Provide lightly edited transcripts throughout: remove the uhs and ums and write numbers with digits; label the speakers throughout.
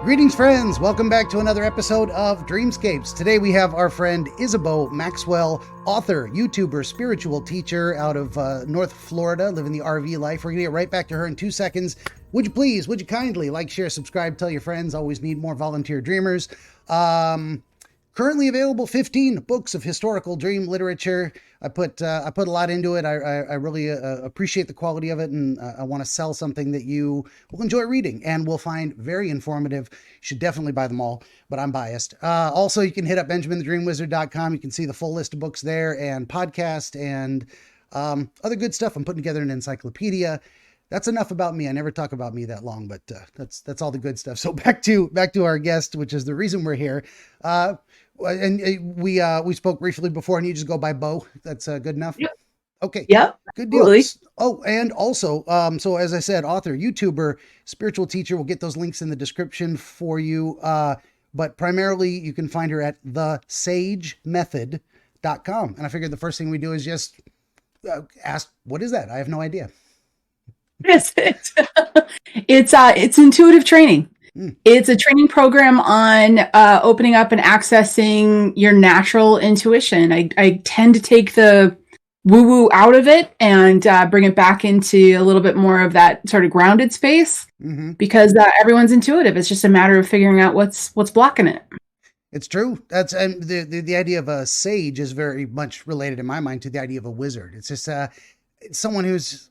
Speaker 1: Greetings, friends. Welcome back to another episode of Dreamscapes. Today we have our friend Isabeau Maxwell, author, YouTuber, spiritual teacher out of North Florida, living the RV life. We're going to get right back to her in 2 seconds. Would you please, would you kindly like, share, subscribe, tell your friends. Always need more volunteer dreamers. Currently available 15 books of historical dream literature. I put a lot into it. I really appreciate the quality of it, and I want to sell something that you will enjoy reading and will find very informative. You should definitely buy them all, but I'm biased. Also, you can hit up BenjaminTheDreamWizard.com. You can see the full list of books there and podcast and other good stuff. I'm putting together an encyclopedia. That's enough about me. I never talk about me that long, but that's all the good stuff. So back to our guest, which is the reason we're here. And we spoke briefly before, and you just go by Bo. That's good enough.
Speaker 2: Yep.
Speaker 1: Okay.
Speaker 2: Yep.
Speaker 1: Good deal.
Speaker 2: Absolutely.
Speaker 1: Oh, and also, so as I said, author, YouTuber, spiritual teacher. We'll get those links in the description for you. But primarily, you can find her at thesagemethod.com. And I figured the first thing we do is just ask, what is that? I have no idea.
Speaker 2: What is it? It's intuitive training. It's a training program on opening up and accessing your natural intuition. I tend to take the woo-woo out of it and bring it back into a little bit more of that sort of grounded space, because everyone's intuitive. It's just a matter of figuring out what's blocking it.
Speaker 1: It's true. That's and the idea of a sage is very much related in my mind to the idea of a wizard. It's just it's someone who's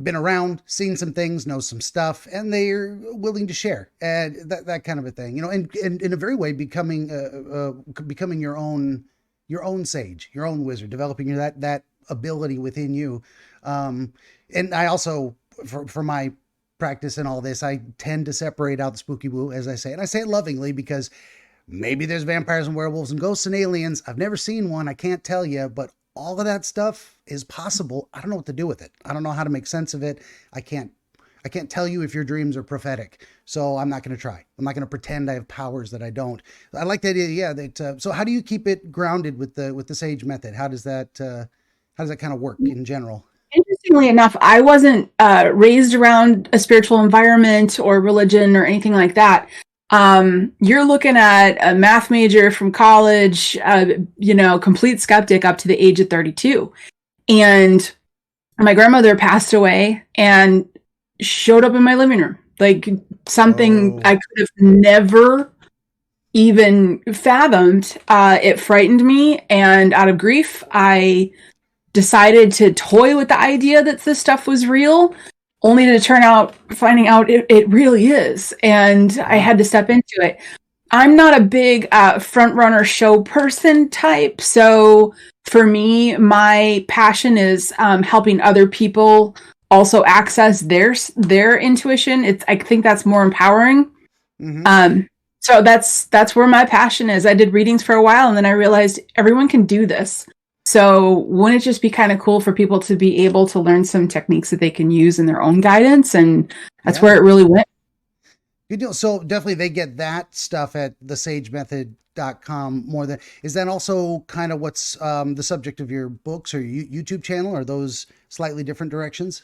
Speaker 1: been around, seen some things, knows some stuff, and they're willing to share, and that kind of a thing, and in a very way becoming your own sage, your own wizard, developing that ability within you. And I also, for my practice and all this, I tend to separate out the spooky woo, as I say, and I say it lovingly because maybe there's vampires and werewolves and ghosts and aliens. I've never seen one. I can't tell you, but all of that stuff is possible. I don't know what to do with it. I don't know how to make sense of it. I can't tell you if your dreams are prophetic. So I'm not going to try. I'm not going to pretend I have powers that I don't. I like the idea. Yeah. So how do you keep it grounded with the sage method? How does that kind of work in general?
Speaker 2: Interestingly enough, I wasn't raised around a spiritual environment or religion or anything like that. You're looking at a math major from college, complete skeptic up to the age of 32. And my grandmother passed away and showed up in my living room, like something I could have never even fathomed. It frightened me, and out of grief, I decided to toy with the idea that this stuff was real, only to finding out it really is. And I had to step into it. I'm not a big front runner show person type. So for me, my passion is helping other people also access their intuition. I think that's more empowering. So that's where my passion is. I did readings for a while, and then I realized everyone can do this. So wouldn't it just be kind of cool for people to be able to learn some techniques that they can use in their own guidance? And that's where it really went.
Speaker 1: Good deal. So definitely they get that stuff at thesagemethod.com more than, is that also kind of what's the subject of your books or YouTube channel? Are those slightly different directions?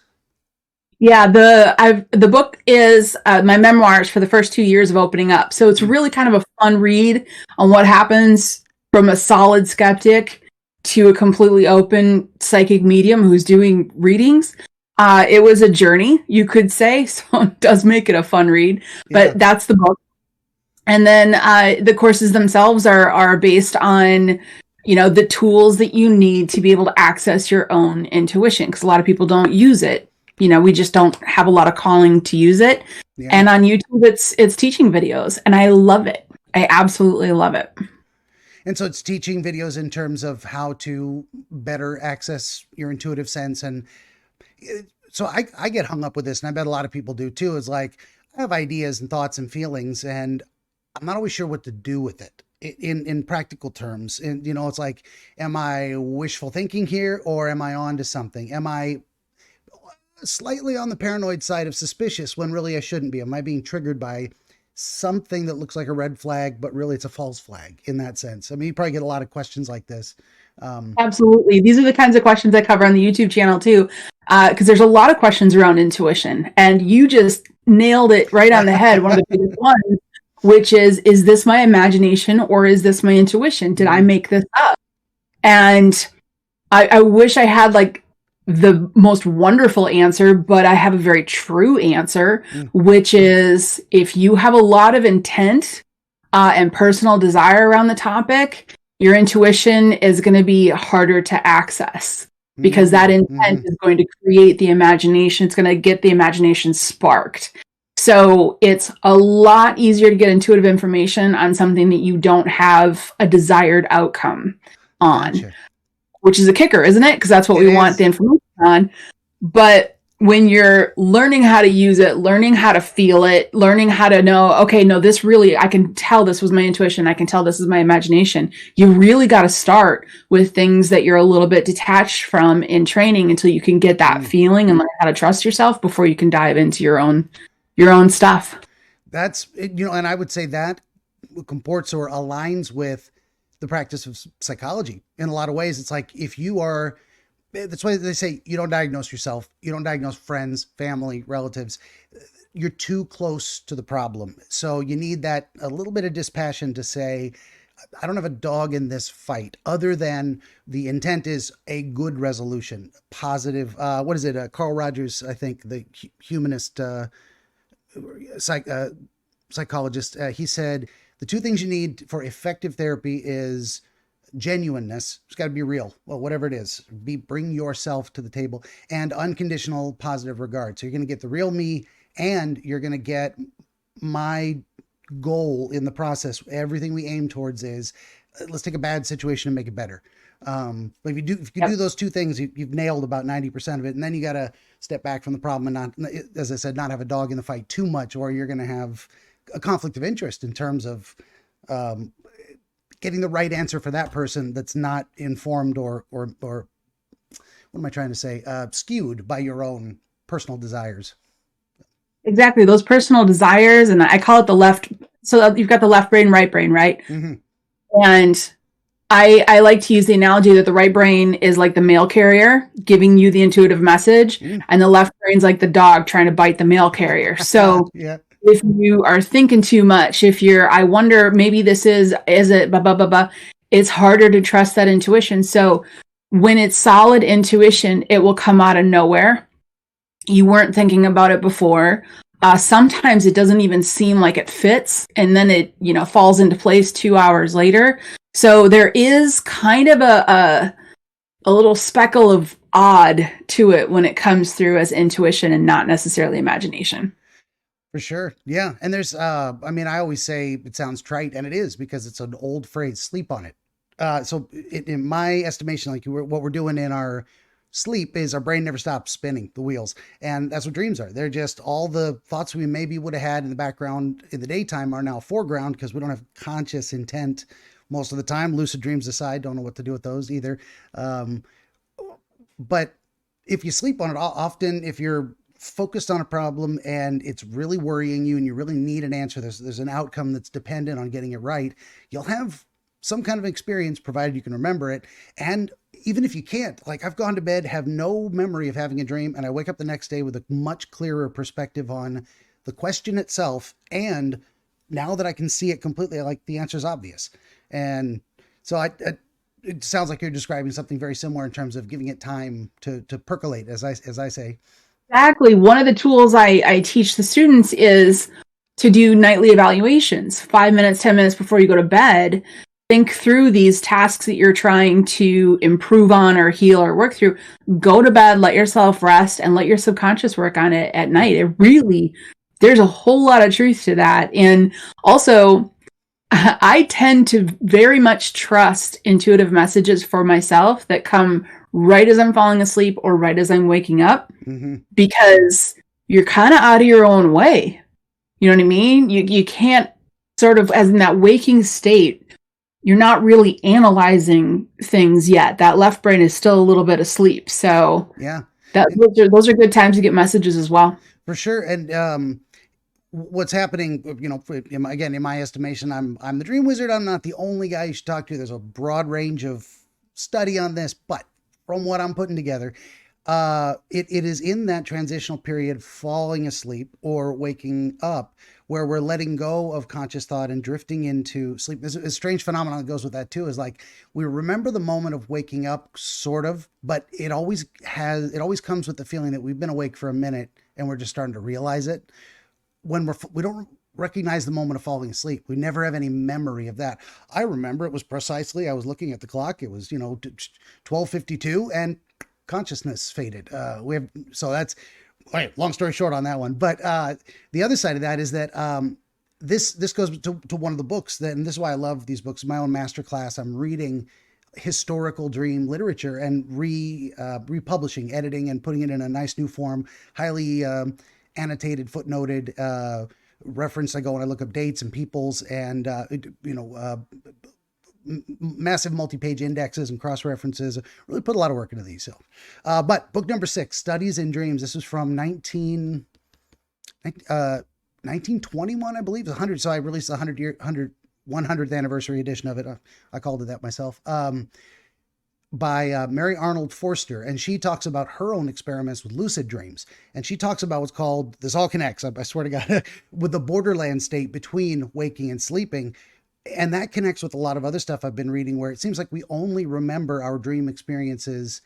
Speaker 2: Yeah, the book is my memoirs for the first 2 years of opening up. So it's really kind of a fun read on what happens from a solid skeptic to a completely open psychic medium who's doing readings. It was a journey, you could say, so it does make it a fun read, but that's the book. And then the courses themselves are based on, the tools that you need to be able to access your own intuition, because a lot of people don't use it. We just don't have a lot of calling to use it. Yeah. And on YouTube, it's teaching videos, and I love it. I absolutely love it.
Speaker 1: And so it's teaching videos in terms of how to better access your intuitive sense. And so I get hung up with this, and I bet a lot of people do too. It's like, I have ideas and thoughts and feelings, and I'm not always sure what to do with it in practical terms. And, it's like, am I wishful thinking here, or am I on to something? Am I slightly on the paranoid side of suspicious when really I shouldn't be? Am I being triggered by something that looks like a red flag, but really it's a false flag in that sense? I mean, you probably get a lot of questions like this.
Speaker 2: Absolutely. These are the kinds of questions I cover on the YouTube channel too. because there's a lot of questions around intuition, and you just nailed it right on the head. One of the biggest ones, which is this my imagination or is this my intuition? Did I make this up? And I wish I had like the most wonderful answer, but I have a very true answer, which is if you have a lot of intent and personal desire around the topic, your intuition is going to be harder to access because that intent is going to create the imagination. It's going to get the imagination sparked. So it's a lot easier to get intuitive information on something that you don't have a desired outcome on. Gotcha. Which is a kicker, isn't it? Because that's what we want the information on. But when you're learning how to use it, learning how to feel it, learning how to know, okay, no, this really, I can tell this was my intuition. I can tell this is my imagination. You really got to start with things that you're a little bit detached from in training until you can get that feeling and learn how to trust yourself before you can dive into your own stuff.
Speaker 1: That's, and I would say that comports or aligns with the practice of psychology in a lot of ways. It's like, if you are, that's why they say you don't diagnose yourself. You don't diagnose friends, family, relatives. You're too close to the problem. So you need that a little bit of dispassion to say, I don't have a dog in this fight other than the intent is a good resolution, positive. What is it? Carl Rogers, I think the humanist, psychologist, he said, the two things you need for effective therapy is genuineness. It's got to be real. Well, whatever it is, bring yourself to the table, and unconditional positive regard. So you're going to get the real me, and you're going to get my goal in the process. Everything we aim towards is let's take a bad situation and make it better. But if you do those two things, you've nailed about 90% of it. And then you got to step back from the problem and not, as I said, not have a dog in the fight too much, or you're going to have a conflict of interest in terms of getting the right answer for that person that's not informed or what am I trying to say? Skewed by your own personal desires.
Speaker 2: Exactly. Those personal desires. And I call it the left. So you've got the left brain, right brain, right? Mm-hmm. And I like to use the analogy that the right brain is like the mail carrier giving you the intuitive message, and the left brain's like the dog trying to bite the mail carrier. So if you are thinking too much, if you're, I wonder, maybe this is it, blah, blah, blah, blah, it's harder to trust that intuition. So when it's solid intuition, it will come out of nowhere. You weren't thinking about it before. Sometimes it doesn't even seem like it fits, and then it, falls into place 2 hours later. So there is kind of a little speckle of odd to it when it comes through as intuition and not necessarily imagination.
Speaker 1: For sure. Yeah. And there's, I always say it sounds trite, and it is, because it's an old phrase, sleep on it. So in my estimation, like what we're doing in our sleep is our brain never stops spinning the wheels. And that's what dreams are. They're just all the thoughts we maybe would have had in the background in the daytime are now foreground because we don't have conscious intent most of the time. Lucid dreams aside, don't know what to do with those either. But if you sleep on it, often if you're focused on a problem and it's really worrying you and you really need an answer, there's an outcome that's dependent on getting it right, you'll have some kind of experience, provided you can remember it. And even if you can't, like I've gone to bed, have no memory of having a dream, and I wake up the next day with a much clearer perspective on the question itself. And now that I can see it completely, like the answer is obvious. And so it sounds like you're describing something very similar in terms of giving it time to percolate, as I say.
Speaker 2: Exactly. One of the tools I teach the students is to do nightly evaluations, 5 minutes, 10 minutes before you go to bed. Think through these tasks that you're trying to improve on or heal or work through. Go to bed, let yourself rest, and let your subconscious work on it at night. It really, there's a whole lot of truth to that. And also, I tend to very much trust intuitive messages for myself that come right as I'm falling asleep or right as I'm waking up, because you're kind of out of your own way. You know what I mean? You can't sort of, as in that waking state, you're not really analyzing things yet. That left brain is still a little bit asleep. So
Speaker 1: yeah,
Speaker 2: those are good times to get messages as well.
Speaker 1: For sure. And what's happening, again, in my estimation, I'm the dream wizard. I'm not the only guy you should talk to. There's a broad range of study on this, but from what I'm putting together, It is in that transitional period, falling asleep or waking up, where we're letting go of conscious thought and drifting into sleep. There's a strange phenomenon that goes with that too, is like we remember the moment of waking up, sort of, but it always comes with the feeling that we've been awake for a minute and we're just starting to realize it. We don't recognize the moment of falling asleep. We never have any memory of that. I remember it was precisely, I was looking at the clock. It was, 12:52 and consciousness faded. So that's, all right, long story short on that one. But the other side of that is that this goes to one of the books that, and this is why I love these books. My own masterclass, I'm reading historical dream literature and republishing, editing, and putting it in a nice new form, highly annotated, footnoted, reference. I go and I look up dates and peoples and massive multi-page indexes and cross references. Really put a lot of work into these. So, but book number 6, Studies in Dreams. This is from 1921, I believe. 100. So I released the 100th anniversary edition of it. I called it that myself. By Mary Arnold Forster, and she talks about her own experiments with lucid dreams, and she talks about what's called, this all connects, I swear to God, with the borderland state between waking and sleeping. And that connects with a lot of other stuff I've been reading, where it seems like we only remember our dream experiences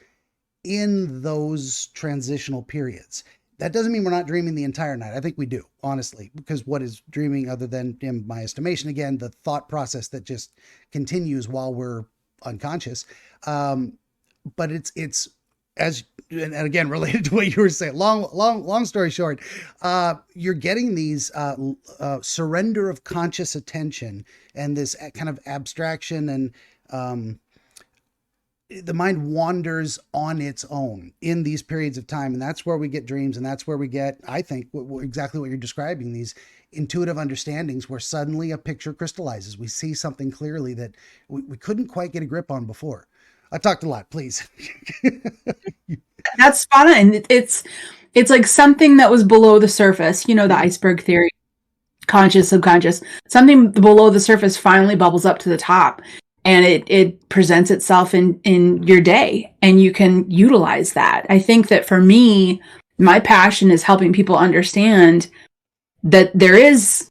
Speaker 1: in those transitional periods. That doesn't mean we're not dreaming the entire night. I think we do, honestly, because what is dreaming other than, in my estimation, again, the thought process that just continues while we're unconscious. But it's as, and again, related to what you were saying, long story short, you're getting these surrender of conscious attention and this kind of abstraction, and the mind wanders on its own in these periods of time. And that's where we get dreams. And that's where we get, I think, exactly what you're describing, these intuitive understandings where suddenly a picture crystallizes. We see something clearly that we couldn't quite get a grip on before. I talked a lot, please.
Speaker 2: That's spot on. It's like something that was below the surface, the iceberg theory, conscious, subconscious, something below the surface finally bubbles up to the top, and it presents itself in your day, and you can utilize that. I think that for me, my passion is helping people understand that there is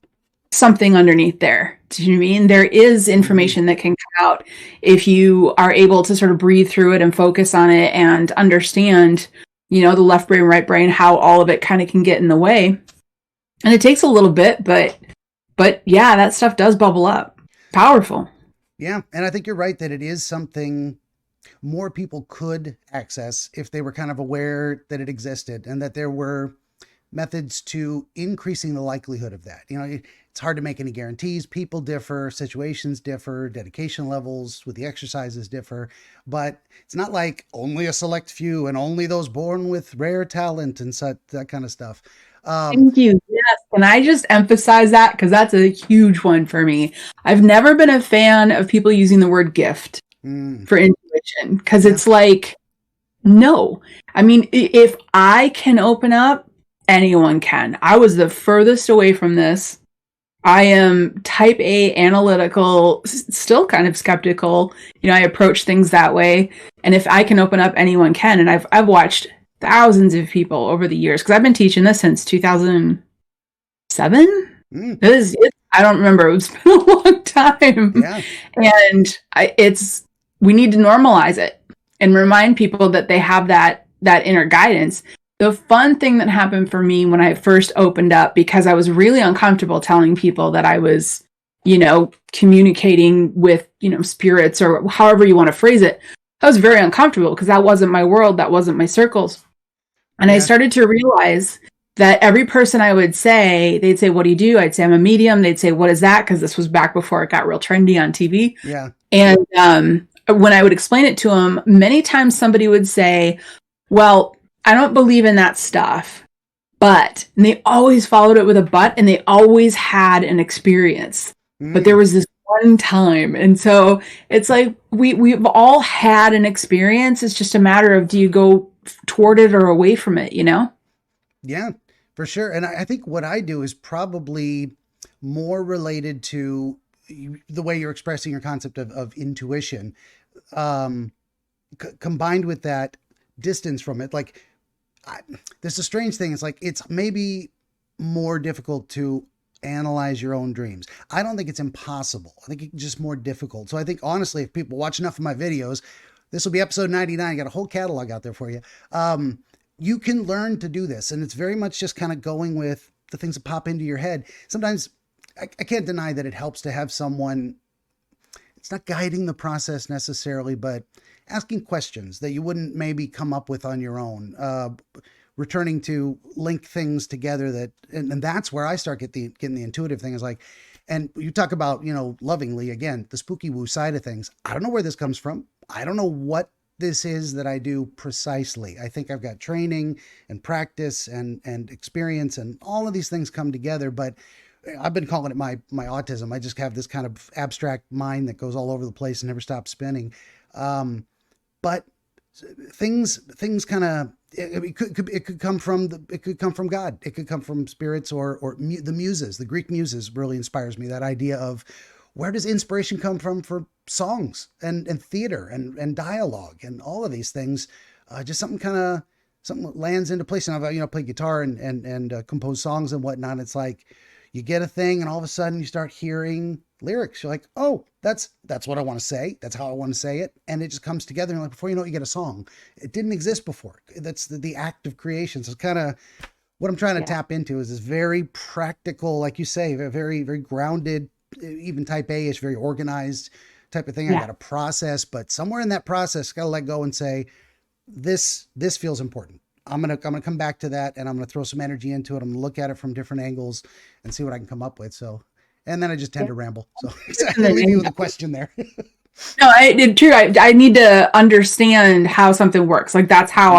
Speaker 2: something underneath there. Do you know what I mean? There is information that can come out if you are able to sort of breathe through it and focus on it and understand, the left brain, right brain, how all of it kind of can get in the way. And it takes a little bit, but yeah, that stuff does bubble up. Powerful.
Speaker 1: Yeah. And I think you're right that it is something more people could access if they were kind of aware that it existed, and that there were methods to increasing the likelihood of that. It's hard to make any guarantees. People differ, situations differ, dedication levels with the exercises differ, but it's not like only a select few and only those born with rare talent and such, that kind of stuff.
Speaker 2: Thank you. Yes. Can I just emphasize that? Because that's a huge one for me. I've never been a fan of people using the word gift for intuition, because it's like, no. I mean, if I can open up, anyone can. I was the furthest away from this. I am type A, analytical, still kind of skeptical. I approach things that way. And if I can open up, anyone can. And I've watched thousands of people over the years, because I've been teaching this since 2007. I don't remember. It's been a long time.
Speaker 1: Yeah.
Speaker 2: And we need to normalize it and remind people that they have that inner guidance. The fun thing that happened for me when I first opened up, because I was really uncomfortable telling people that I was, communicating with, spirits, or however you want to phrase it. I was very uncomfortable because that wasn't my world. That wasn't my circles. And I started to realize that every person I would say, they'd say, "What do you do?" I'd say, "I'm a medium." They'd say, "What is that?" Because this was back before it got real trendy on TV.
Speaker 1: Yeah.
Speaker 2: And when I would explain it to them, many times somebody would say, "Well, I don't believe in that stuff, but," and they always followed it with a but, and they always had an experience. But there was this one time. And so it's like, we've all had an experience. It's just a matter of, do you go toward it or away from it,
Speaker 1: Yeah, for sure. And I think what I do is probably more related to the way you're expressing your concept of intuition, combined with that distance from it. Like, there's a strange thing. It's like, it's maybe more difficult to analyze your own dreams. I don't think it's impossible. I think it's just more difficult. So I think, honestly, if people watch enough of my videos, this will be episode 99. I got a whole catalog out there for you. You can learn to do this. And it's very much just kind of going with the things that pop into your head. Sometimes I can't deny that it helps to have someone, it's not guiding the process necessarily, but asking questions that you wouldn't maybe come up with on your own, returning to link things together that, and that's where I start getting the intuitive thing is like, and you talk about, lovingly, again, the spooky woo side of things. I don't know where this comes from. I don't know what this is that I do precisely. I think I've got training and practice and experience and all of these things come together, but I've been calling it my autism. I just have this kind of abstract mind that goes all over the place and never stops spinning. But things kind of, it could come from God. It could come from spirits or the muses. The Greek muses really inspires me. That idea of where does inspiration come from for songs and theater and dialogue and all of these things? Just something lands into place. And I've played guitar and compose songs and whatnot. It's like you get a thing, and all of a sudden you start hearing lyrics. You're like, oh, that's what I want to say. That's how I want to say it. And it just comes together. And like, before you know it, you get a song. It didn't exist before. That's the act of creation. So it's kind of what I'm trying to tap into is this very practical, like you say, very, very grounded, even type A-ish, very organized type of thing. I got to process, but somewhere in that process, got to let go and say, this feels important. I'm going to come back to that, and I'm going to throw some energy into it. I'm going to look at it from different angles and see what I can come up with. So, and then I just tend to ramble. So I leave you with a question there.
Speaker 2: No, true. I need to understand how something works. Like that's how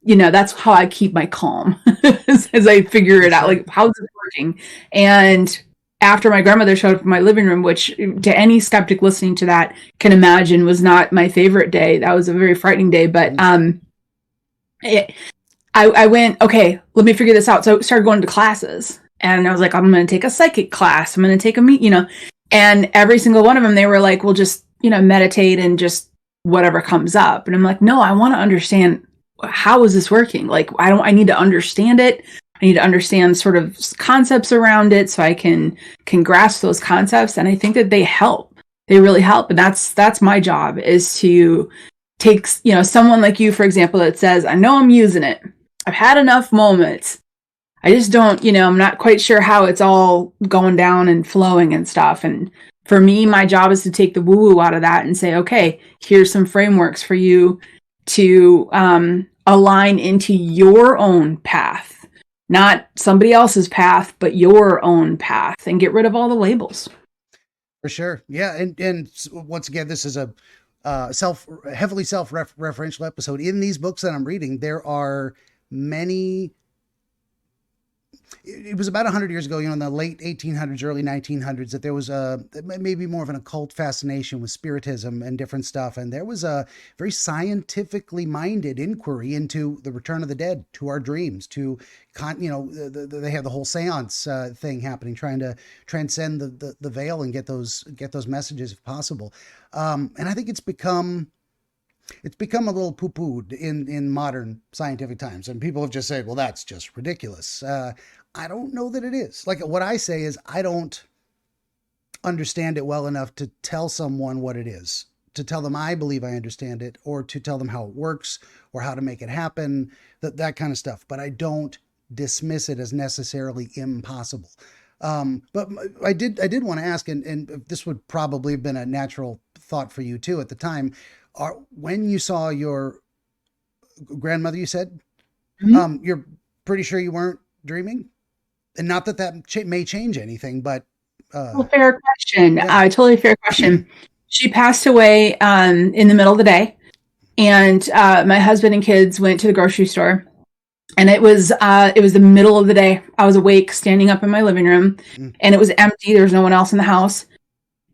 Speaker 2: that's how I keep my calm as I figure it out. Like, how's it working? And after my grandmother showed up in my living room, which to any skeptic listening to that can imagine was not my favorite day. That was a very frightening day. But I went, okay, let me figure this out. So I started going to classes, and I was like, I'm going to take a psychic class. I'm going to take and every single one of them, they were like, well, just, meditate and just whatever comes up. And I'm like, no, I want to understand, how is this working? Like, I need to understand it. I need to understand sort of concepts around it so I can grasp those concepts. And I think that they help. They really help. And that's my job, is to take, someone like you, for example, that says, I know I'm using it. I've had enough moments. I just don't, I'm not quite sure how it's all going down and flowing and stuff. And for me, my job is to take the woo-woo out of that and say, okay, here's some frameworks for you to align into your own path, not somebody else's path, but your own path, and get rid of all the labels.
Speaker 1: For sure. Yeah. And once again, this is a heavily self-referential episode. In these books that I'm reading, there are many. It was about 100 years ago, in the late 1800s, early 1900s, that there was maybe more of an occult fascination with spiritism and different stuff. And there was a very scientifically minded inquiry into the return of the dead, to our dreams, to, they have the whole seance thing happening, trying to transcend the veil and get those messages if possible. And I think it's become a little poo-pooed in modern scientific times. And people have just said, well, that's just ridiculous. I don't know that it is. Like, what I say is, I don't understand it well enough to tell someone what it is, to tell them I believe I understand it, or to tell them how it works or how to make it happen, that kind of stuff. But I don't dismiss it as necessarily impossible. But I did want to ask, and this would probably have been a natural thought for you too at the time, when you saw your grandmother, you said, you're pretty sure you weren't dreaming? And not that may change anything, but...
Speaker 2: fair question.
Speaker 1: Yeah.
Speaker 2: Totally fair question. She passed away in the middle of the day, and my husband and kids went to the grocery store, and it was the middle of the day. I was awake, standing up in my living room, and it was empty. There was no one else in the house.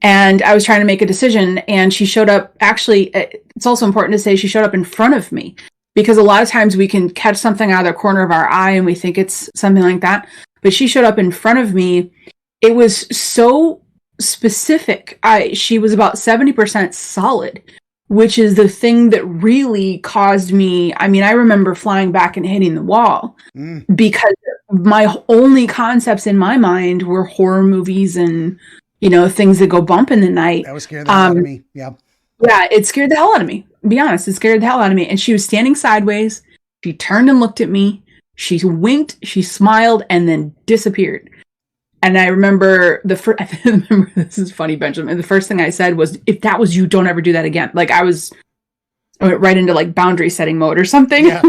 Speaker 2: And I was trying to make a decision, and she showed up. Actually, it's also important to say she showed up in front of me, because a lot of times we can catch something out of the corner of our eye and we think it's something like that. But she showed up in front of me. It was so specific. She was about 70% solid, which is the thing that really caused me. I mean, I remember flying back and hitting the wall because my only concepts in my mind were horror movies and, things that go bump in the night.
Speaker 1: That was scared the hell out of me. Yeah.
Speaker 2: Yeah, it scared the hell out of me. To be honest, it scared the hell out of me. And she was standing sideways. She turned and looked at me. She winked, she smiled, and then disappeared. And I remember I remember, this is funny, Benjamin. The first thing I said was, if that was you, don't ever do that again. Like I went right into like boundary setting mode or something.
Speaker 1: Yeah.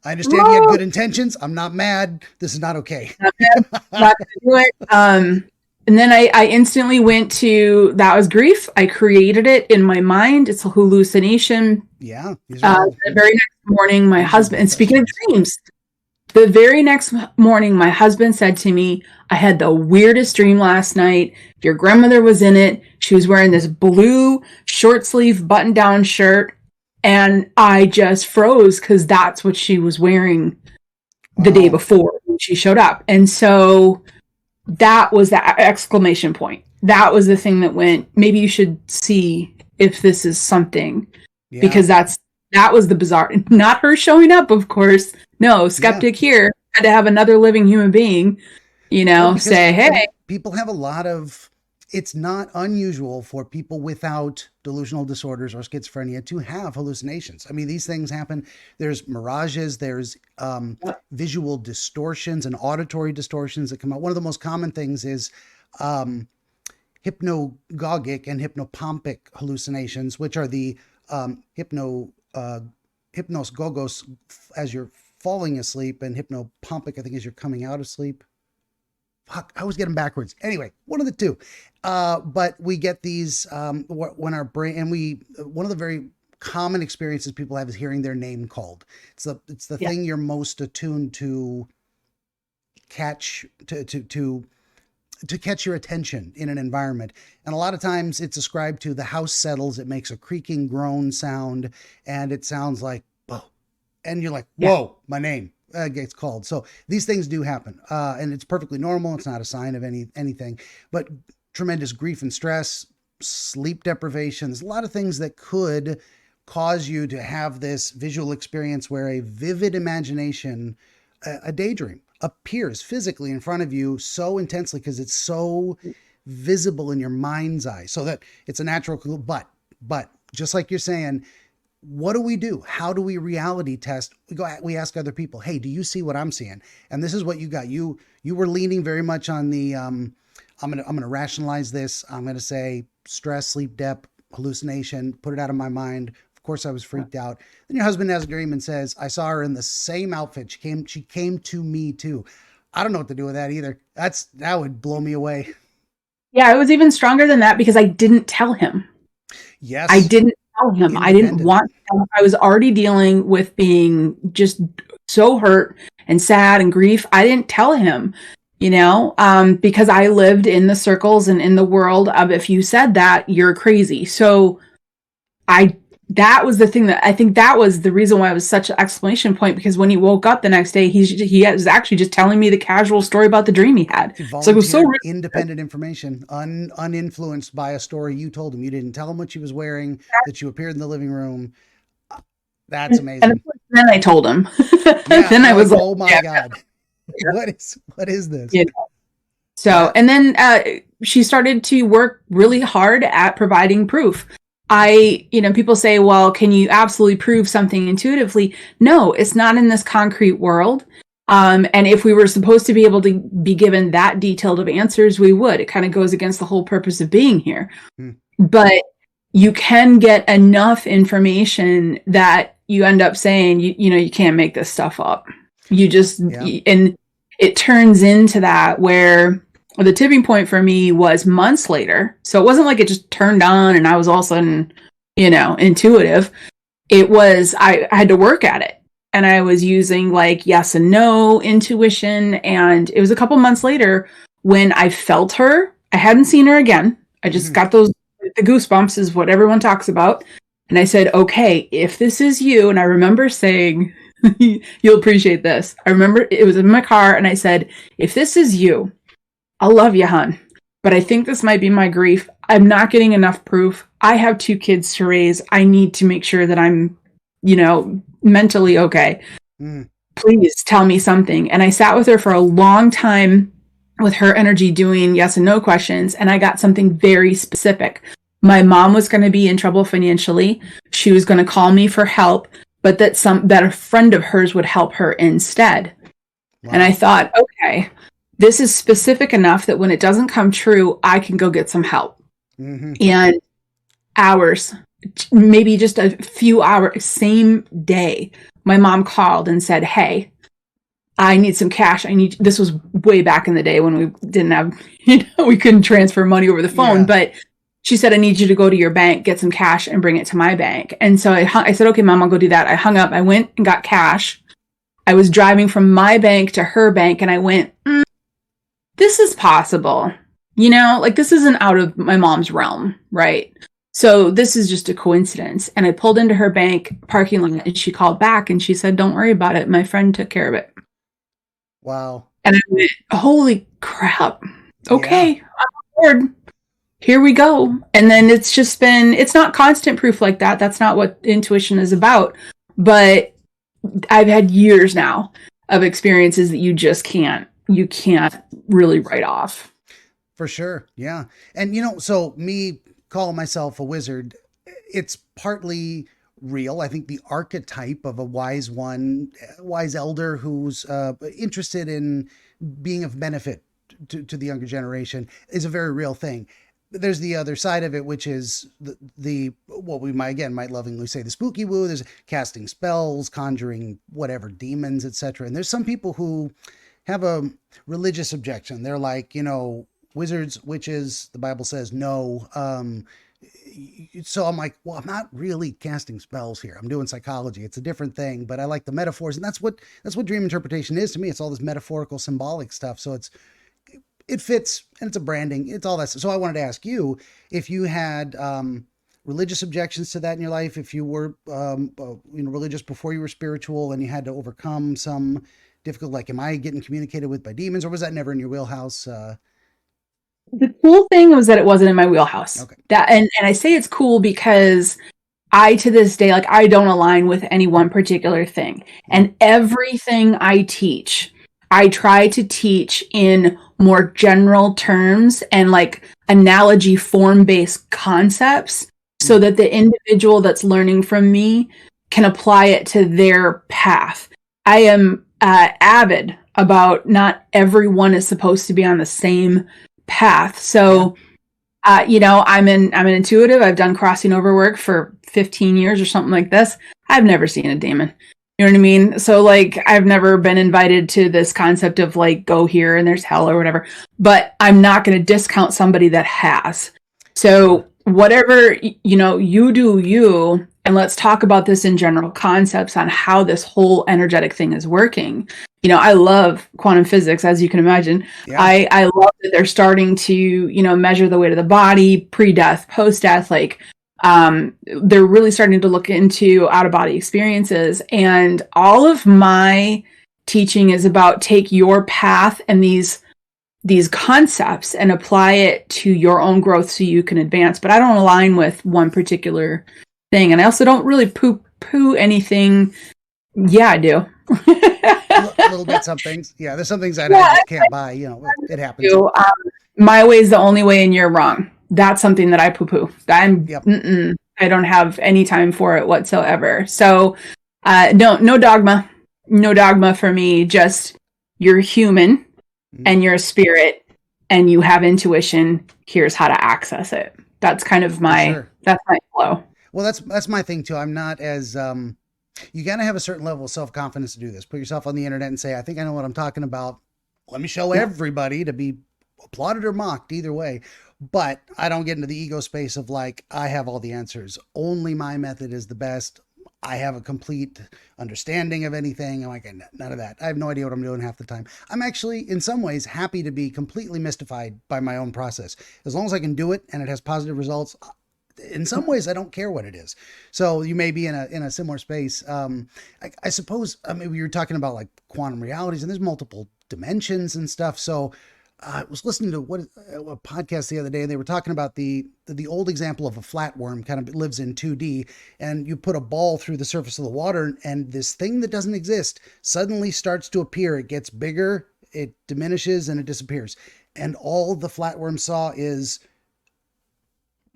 Speaker 1: I understand you had good intentions. I'm not mad. This is not okay.
Speaker 2: Not gonna do it. And then I instantly went to, that was grief. I created it in my mind. It's a hallucination.
Speaker 1: Yeah.
Speaker 2: The very next morning, my husband, and speaking of dreams, the very next morning, my husband said to me, I had the weirdest dream last night. Your grandmother was in it. She was wearing this blue short sleeve button down shirt. And I just froze because that's what she was wearing the day before when she showed up. And so that was the exclamation point. That was the thing that went, maybe you should see if this is something, because that was the bizarre, not her showing up, of course. No, skeptic here had to have another living human being, say, hey.
Speaker 1: People have a lot of, it's not unusual for people without delusional disorders or schizophrenia to have hallucinations. I mean, these things happen. There's mirages, there's visual distortions and auditory distortions that come out. One of the most common things is hypnagogic and hypnopompic hallucinations, which are the hypnos gogos as you're falling asleep, and hypnopompic, I think, as you're coming out of sleep. Fuck, I always get them backwards. Anyway, one of the two. But we get these when our brain, and one of the very common experiences people have is hearing their name called. It's the thing you're most attuned to catch, to catch your attention in an environment. And a lot of times it's ascribed to the house settles. It makes a creaking groan sound, and it sounds like, whoa. And you're like, whoa, my name gets called. So these things do happen. And it's perfectly normal. It's not a sign of anything, but tremendous grief and stress, sleep deprivation. There's a lot of things that could cause you to have this visual experience where a vivid imagination, a daydream, appears physically in front of you so intensely because it's so visible in your mind's eye, so that it's a natural. But just like you're saying, what do we do? How do we reality test? We ask other people, hey, do you see what I'm seeing? And this is what you got. You were leaning very much on the, I'm going to rationalize this. I'm going to say stress, sleep dep, hallucination, put it out of my mind. Of course I was freaked out. Then your husband has a dream and says, I saw her in the same outfit. She came to me too. I don't know what to do with that either. That would blow me away.
Speaker 2: Yeah, it was even stronger than that because I didn't tell him.
Speaker 1: Yes.
Speaker 2: I didn't tell him. I didn't want to tell him. I was already dealing with being just so hurt and sad and grief. I didn't tell him, because I lived in the circles and in the world of, if you said that, you're crazy. So that was the thing that I think that was the reason why it was such an exclamation point, because when he woke up the next day, he was actually just telling me the casual story about the dream he had. So it was so
Speaker 1: independent information, uninfluenced by a story you told him. You didn't tell him what she was wearing, that you appeared in the living room. That's amazing. And
Speaker 2: then I told him.
Speaker 1: Then I was like, oh my God, what is this?
Speaker 2: Yeah. So, and then she started to work really hard at providing proof. People say, well, can you absolutely prove something intuitively? No, it's not in this concrete world. And if we were supposed to be able to be given that detailed of answers, we would. It kind of goes against the whole purpose of being here. But you can get enough information that you end up saying, you can't make this stuff up. You just, and it turns into that where the tipping point for me was months later. So it wasn't like it just turned on and I was all of a sudden, intuitive. It was, I had to work at it. And I was using like yes and no intuition. And it was a couple months later when I felt her. I hadn't seen her again. I just got the goosebumps is what everyone talks about. And I said, okay, if this is you, and I remember saying, you'll appreciate this. I remember it was in my car and I said, if this is you, I love you, hon, but I think this might be my grief. I'm not getting enough proof. I have 2 kids to raise. I need to make sure that I'm, mentally okay. Please tell me something. And I sat with her for a long time with her energy doing yes and no questions. And I got something very specific. My mom was going to be in trouble financially. She was going to call me for help, but that a friend of hers would help her instead. Wow. And I thought, okay, this is specific enough that when it doesn't come true, I can go get some help. And hours, maybe just a few hours, same day, my mom called and said, hey, I need some cash. This was way back in the day when we didn't have, we couldn't transfer money over the phone, but she said, I need you to go to your bank, get some cash and bring it to my bank. And so I said, okay, mom, I'll go do that. I hung up. I went and got cash. I was driving from my bank to her bank and I went, this is possible. This isn't out of my mom's realm, right? So this is just a coincidence. And I pulled into her bank parking lot and she called back and she said, don't worry about it. My friend took care of it.
Speaker 1: Wow.
Speaker 2: And I went, holy crap. Okay, I'm on board. Here we go. And then it's not constant proof like that. That's not what intuition is about. But I've had years now of experiences that you can't really write off.
Speaker 1: For sure. Yeah. And, so me calling myself a wizard, it's partly real. I think the archetype of a wise elder who's interested in being of benefit to the younger generation is a very real thing. There's the other side of it, which is the what we might lovingly say the spooky woo. There's casting spells, conjuring whatever demons, etc. And there's some people who have a religious objection. They're like, wizards, witches, the Bible says no. So I'm like, well, I'm not really casting spells here. I'm doing psychology. It's a different thing, but I like the metaphors, and that's what dream interpretation is to me. It's all this metaphorical, symbolic stuff. So it fits, and it's a branding. It's all that. So I wanted to ask you if you had religious objections to that in your life, if you were religious before you were spiritual, and you had to overcome some difficult, like, am I getting communicated with by demons, or was that never in your wheelhouse?
Speaker 2: The cool thing was that it wasn't in my wheelhouse.
Speaker 1: Okay.
Speaker 2: And I say it's cool because I, to this day, I don't align with any one particular thing. And everything I teach, I try to teach in more general terms and analogy form-based concepts so that the individual that's learning from me can apply it to their path. I am avid about not everyone is supposed to be on the same path. So, I'm an intuitive. I've done crossing over work for 15 years or something like this. I've never seen a demon. You know what I mean? So I've never been invited to this concept of go here and there's hell or whatever, but I'm not going to discount somebody that has. So whatever, you do you, and let's talk about this in general concepts on how this whole energetic thing is working. I love quantum physics, as you can imagine. Yeah. I love that they're starting to, measure the weight of the body, pre-death, post-death. They're really starting to look into out-of-body experiences. And all of my teaching is about take your path and these concepts and apply it to your own growth so you can advance. But I don't align with one particular thing. And I also don't really poo anything. Yeah, I do.
Speaker 1: A little bit, some things. Yeah, there's some things I just can't buy. It happens.
Speaker 2: My way is the only way and you're wrong. That's something that I poo-poo. I don't have any time for it whatsoever. So no dogma. No dogma for me. Just you're human and you're a spirit and you have intuition. Here's how to access it. That's kind of that's my flow.
Speaker 1: Well, that's my thing too. I'm not as you got to have a certain level of self-confidence to do this. Put yourself on the internet and say, I think I know what I'm talking about. Let me show everybody, to be applauded or mocked, either way. But I don't get into the ego space of I have all the answers. Only my method is the best. I have a complete understanding of anything. I'm none of that. I have no idea what I'm doing half the time. I'm actually, in some ways, happy to be completely mystified by my own process. As long as I can do it and it has positive results, in some ways, I don't care what it is. So you may be in a similar space. I suppose, we were talking about quantum realities, and there's multiple dimensions and stuff. So I was listening to a podcast the other day, and they were talking about the old example of a flatworm kind of lives in 2D, and you put a ball through the surface of the water, and this thing that doesn't exist suddenly starts to appear. It gets bigger, it diminishes, and it disappears. And all the flatworm saw is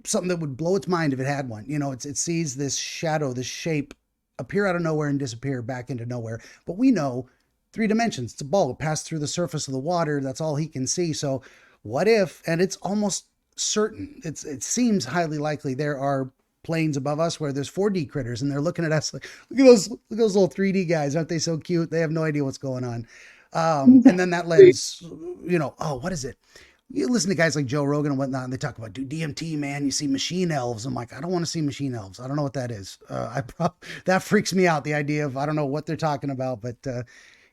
Speaker 1: something that would blow its mind if it had one. It sees this shadow, this shape appear out of nowhere and disappear back into nowhere. But we know 3 dimensions. It's a ball. It passed through the surface of the water. That's all he can see. So what if, and it's almost certain, it seems highly likely there are planes above us where there's 4D critters and they're looking at us like, look at those little 3D guys. Aren't they so cute? They have no idea what's going on. And then that lens, oh, what is it? You listen to guys like Joe Rogan and whatnot, and they talk about, dude, DMT, man, you see machine elves. I'm like, I don't want to see machine elves. I don't know what that is. That freaks me out. The idea of, I don't know what they're talking about, but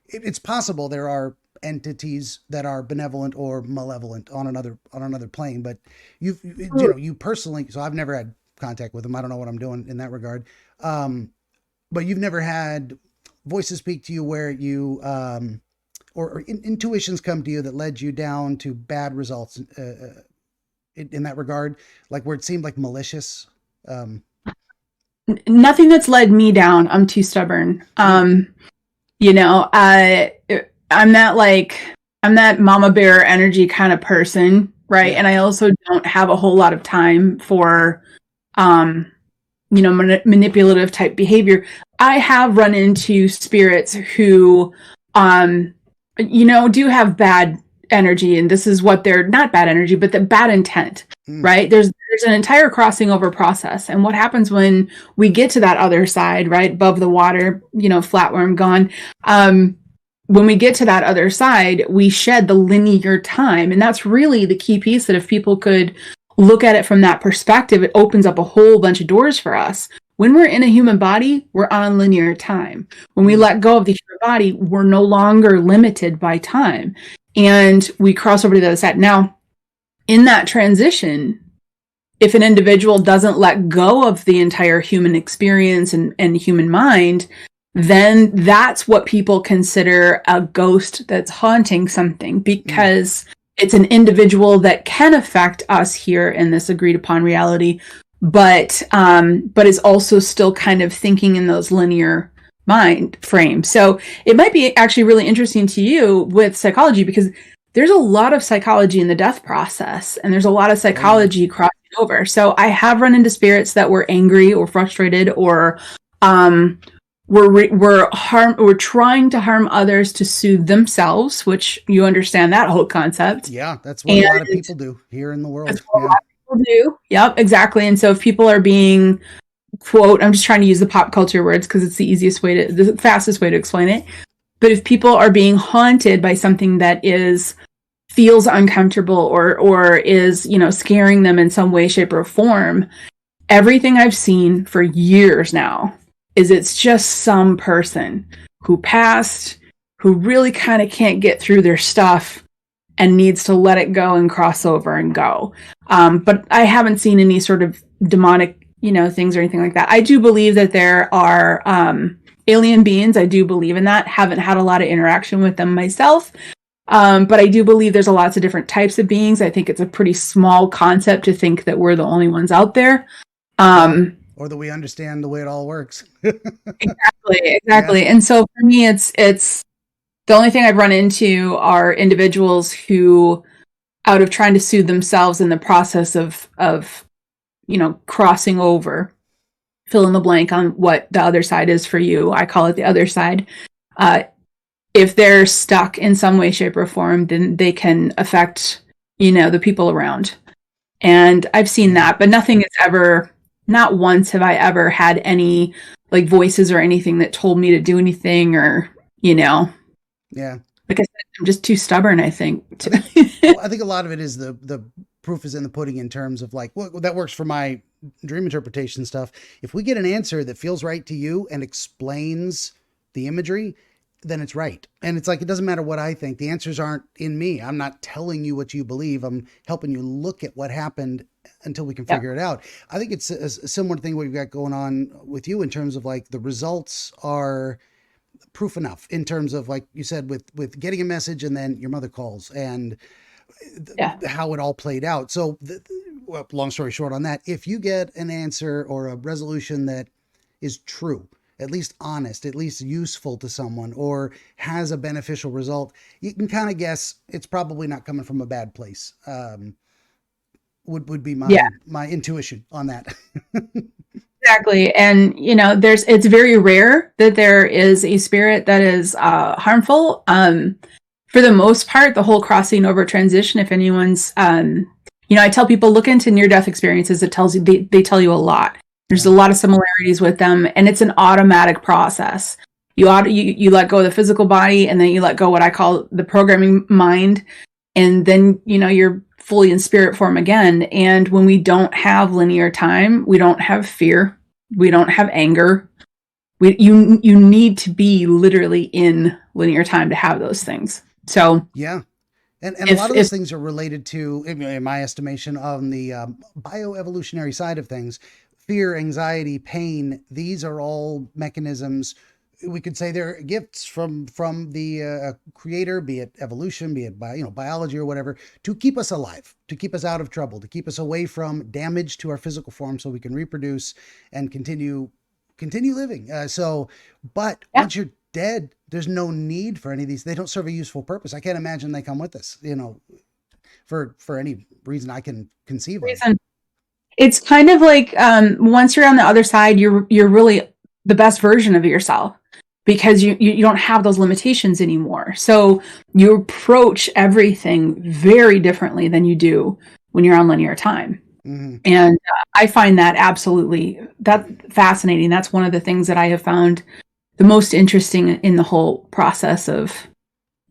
Speaker 1: it's possible there are entities that are benevolent or malevolent on another plane. But you personally, so I've never had contact with them. I don't know what I'm doing in that regard. But you've never had voices speak to you where you, or intuitions come to you that led you down to bad results in that regard, like where it seemed like malicious.
Speaker 2: Nothing that's led me down. I'm too stubborn. I'm that mama bear energy kind of person, right? Yeah. And I also don't have a whole lot of time for, manipulative type behavior. I have run into spirits who, do have bad energy, and this is what they're not bad energy, but the bad intent, right? There's an entire crossing over process. And what happens when we get to that other side, right? Above the water, flatworm gone. When we get to that other side, we shed the linear time. And that's really the key piece, that if people could look at it from that perspective, it opens up a whole bunch of doors for us. When we're in a human body, we're on linear time. When we let go of the human body, we're no longer limited by time. And we cross over to the other side. Now, in that transition, if an individual doesn't let go of the entire human experience and human mind, then that's what people consider a ghost that's haunting something, because it's an individual that can affect us here in this agreed upon reality, but is also still kind of thinking in those linear mind frames. So it might be actually really interesting to you with psychology, because there's a lot of psychology in the death process, and there's a lot of psychology crossing over. So I have run into spirits that were angry or frustrated, or we're trying to harm others to soothe themselves, which you understand that whole concept.
Speaker 1: Yeah, that's what a lot of people do here in the world.
Speaker 2: That's what a lot of people do. Yep, exactly. And so if people are being, quote, I'm just trying to use the pop culture words because it's the fastest way to explain it. But if people are being haunted by something that feels uncomfortable or is, scaring them in some way, shape, or form, everything I've seen for years now is it's just some person who passed, who really kind of can't get through their stuff and needs to let it go and cross over and go. But I haven't seen any sort of demonic, things or anything like that. I do believe that there are alien beings. I do believe in that. Haven't had a lot of interaction with them myself. But I do believe there's lots of different types of beings. I think it's a pretty small concept to think that we're the only ones out there.
Speaker 1: Or that we understand the way it all works.
Speaker 2: Exactly. Yeah. And so for me, it's the only thing I've run into are individuals who, out of trying to soothe themselves in the process of crossing over, fill in the blank on what the other side is for you. I call it the other side. If they're stuck in some way, shape, or form, then they can affect, the people around. And I've seen that, but nothing is ever, not once have I ever had any like voices or anything that told me to do anything or, Yeah. Like I said, I'm just too stubborn, I think.
Speaker 1: I think a lot of it is the proof is in the pudding in terms of like, well, that works for my dream interpretation stuff. If we get an answer that feels right to you and explains the imagery, then it's right. And it's like, it doesn't matter what I think. The answers aren't in me. I'm not telling you what you believe. I'm helping you look at what happened until we can figure it out. I think it's a similar thing we've got going on with you in terms of like the results are proof enough in terms of, like you said, with getting a message and then your mother calls and
Speaker 2: Yeah.
Speaker 1: how it all played out. So, well, long story short on that, if you get an answer or a resolution that is true, at least honest, at least useful to someone, or has a beneficial result, you can kind of guess it's probably not coming from a bad place. Would be
Speaker 2: Yeah.
Speaker 1: my intuition on that.
Speaker 2: Exactly. And, it's very rare that there is a spirit that is harmful. For the most part, the whole crossing over transition, if anyone's, I tell people look into near-death experiences. It tells you, they tell you a lot. There's a lot of similarities with them, and it's an automatic process. You let go of the physical body, and then you let go what I call the programming mind, and then, you're fully in spirit form again. And when we don't have linear time, we don't have fear, we don't have anger. You need to be literally in linear time to have those things. So
Speaker 1: yeah. And a lot of those things are related to, in my estimation, on the bioevolutionary side of things, fear, anxiety, pain. These are all mechanisms. We could say they're gifts from the creator, be it evolution, be it biology or whatever, to keep us alive, to keep us out of trouble, to keep us away from damage to our physical form, so we can reproduce and continue living. But once you're dead, there's no need for any of these. They don't serve a useful purpose. I can't imagine they come with us, for any reason I can conceive of.
Speaker 2: It's kind of like once you're on the other side, you're really the best version of yourself, because you don't have those limitations anymore. So you approach everything very differently than you do when you're on linear time. Mm-hmm. And I find that that's fascinating. That's one of the things that I have found the most interesting in the whole process of,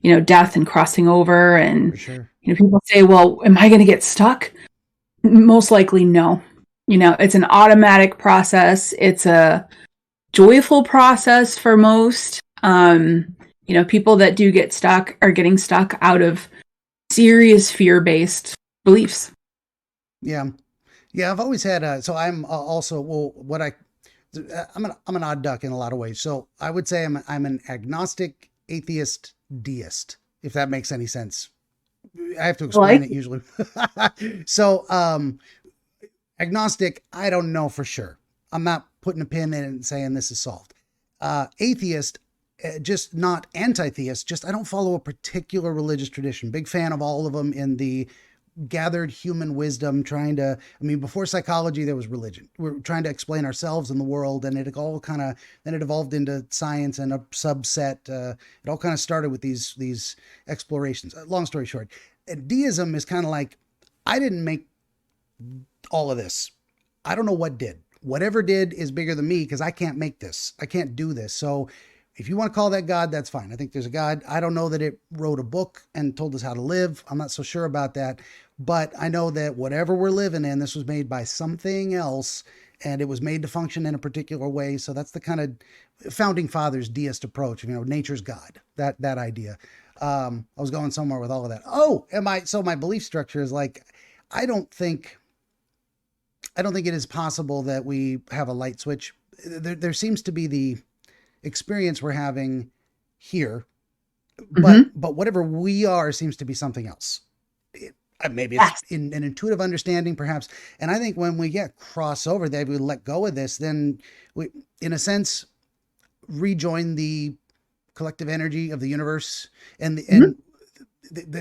Speaker 2: death and crossing over. And,
Speaker 1: sure.
Speaker 2: People say, well, am I going to get stuck? Most likely, no. It's an automatic process. It's a joyful process for most. People that do get stuck are getting stuck out of serious fear-based beliefs.
Speaker 1: Yeah. I've always had so I'm also, I'm an odd duck in a lot of ways. So I would say I'm an agnostic, atheist, deist, if that makes any sense. I have to explain it usually. So agnostic, I don't know for sure. I'm not putting a pin in it and saying this is solved. Atheist, just not anti-theist, just I don't follow a particular religious tradition. Big fan of all of them in the gathered human wisdom, before psychology, there was religion. We're trying to explain ourselves and the world, and it all then it evolved into science and a subset. It all kind of started with these explorations. Long story short, deism is kind of like, I didn't make all of this. I don't know what did. Whatever did is bigger than me, because I can't make this. I can't do this. So if you want to call that God, that's fine. I think there's a God. I don't know that it wrote a book and told us how to live. I'm not so sure about that. But I know that whatever we're living in, this was made by something else, and it was made to function in a particular way. So that's the kind of founding fathers deist approach. Nature's God, that idea. I was going somewhere with all of that. So my belief structure is like, I don't think it is possible that we have a light switch. There seems to be the experience we're having here, but whatever we are seems to be something else. Maybe it's in an intuitive understanding, perhaps. And I think when we cross over, that we let go of this, then we, in a sense, rejoin the collective energy of the universe.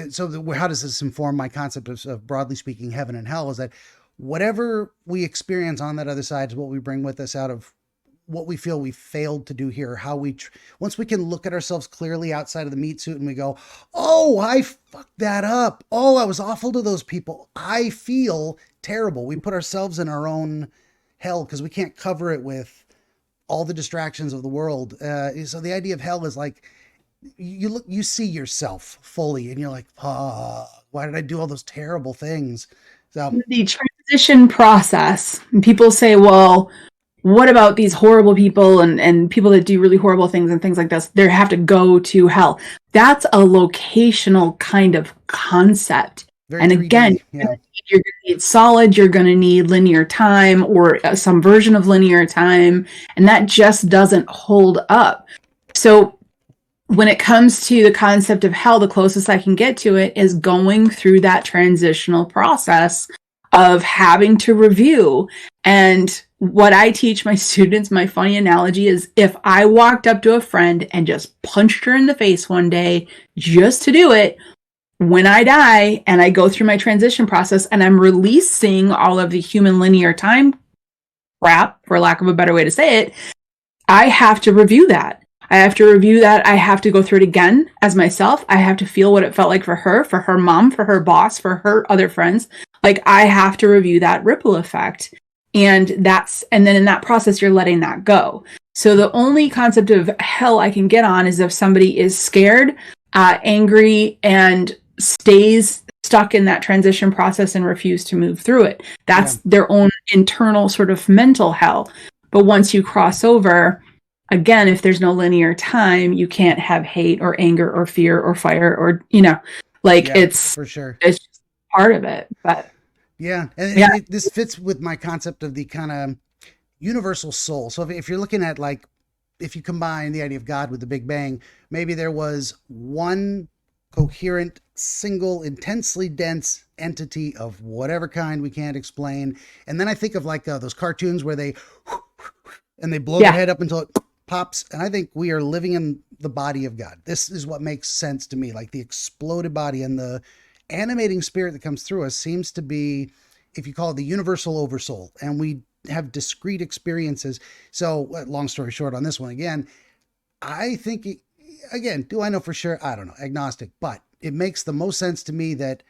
Speaker 1: So how does this inform my concept of broadly speaking, heaven and hell? Is that whatever we experience on that other side is what we bring with us out of what we feel we failed to do here. Once we can look at ourselves clearly outside of the meat suit and we go, oh, I fucked that up. Oh, I was awful to those people. I feel terrible. We put ourselves in our own hell because we can't cover it with all the distractions of the world. So the idea of hell is like, you see yourself fully and you're like, why did I do all those terrible things? So
Speaker 2: the transition process, and people say, well, what about these horrible people and people that do really horrible things and things like this? They have to go to hell. That's a locational kind of concept.
Speaker 1: Very
Speaker 2: and again, you're going to need solid, you're going to need linear time or some version of linear time. And that just doesn't hold up. So when it comes to the concept of hell, the closest I can get to it is going through that transitional process of having to review. And what I teach my students, my funny analogy is, if I walked up to a friend and just punched her in the face one day just to do it, when I die and I go through my transition process and I'm releasing all of the human linear time crap, for lack of a better way to say it, I have to review that. I have to review that. I have to go through it again as myself. I have to feel what it felt like for her mom, for her boss, for her other friends. Like, I have to review that ripple effect. And then in that process, you're letting that go. So the only concept of hell I can get on is if somebody is scared, angry, and stays stuck in that transition process and refuse to move through it. That's their own internal sort of mental hell. But once you cross over, again, if there's no linear time, you can't have hate or anger or fear or fire or, it's
Speaker 1: for sure.
Speaker 2: It's just part of it. But
Speaker 1: and this fits with my concept of the kind of universal soul. So if you're looking at, like, if you combine the idea of God with the Big Bang, maybe there was one coherent, single, intensely dense entity of whatever kind we can't explain. And then I think of like those cartoons where they blow their head up until it pops. And I think we are living in the body of God. This is what makes sense to me. Like, the exploded body and the animating spirit that comes through us seems to be, if you call it, the universal oversoul. And we have discrete experiences. So long story short on this one, again, I think, again, do I know for sure? I don't know, agnostic, but it makes the most sense to me that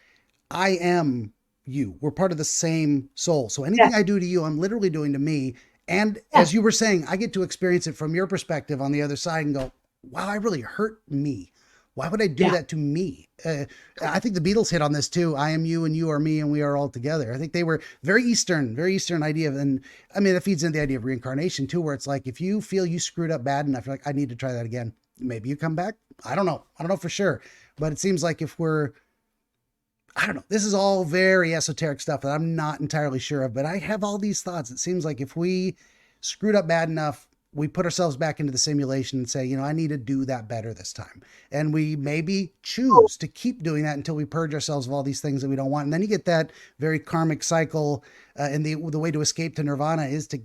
Speaker 1: I am you. We're part of the same soul. So anything I do to you, I'm literally doing to me. And as you were saying, I get to experience it from your perspective on the other side and go, wow, I really hurt me. Why would I do that to me? I think the Beatles hit on this too. I am you and you are me and we are all together. I think they were very Eastern idea. And I mean, that feeds into the idea of reincarnation too, where it's like, if you feel you screwed up bad enough, you're like, I need to try that again. Maybe you come back. I don't know for sure. But it seems like if I don't know, this is all very esoteric stuff that I'm not entirely sure of, but I have all these thoughts. It seems like if we screwed up bad enough, we put ourselves back into the simulation and say, I need to do that better this time. And we maybe choose to keep doing that until we purge ourselves of all these things that we don't want. And then you get that very karmic cycle. And the way to escape to nirvana is to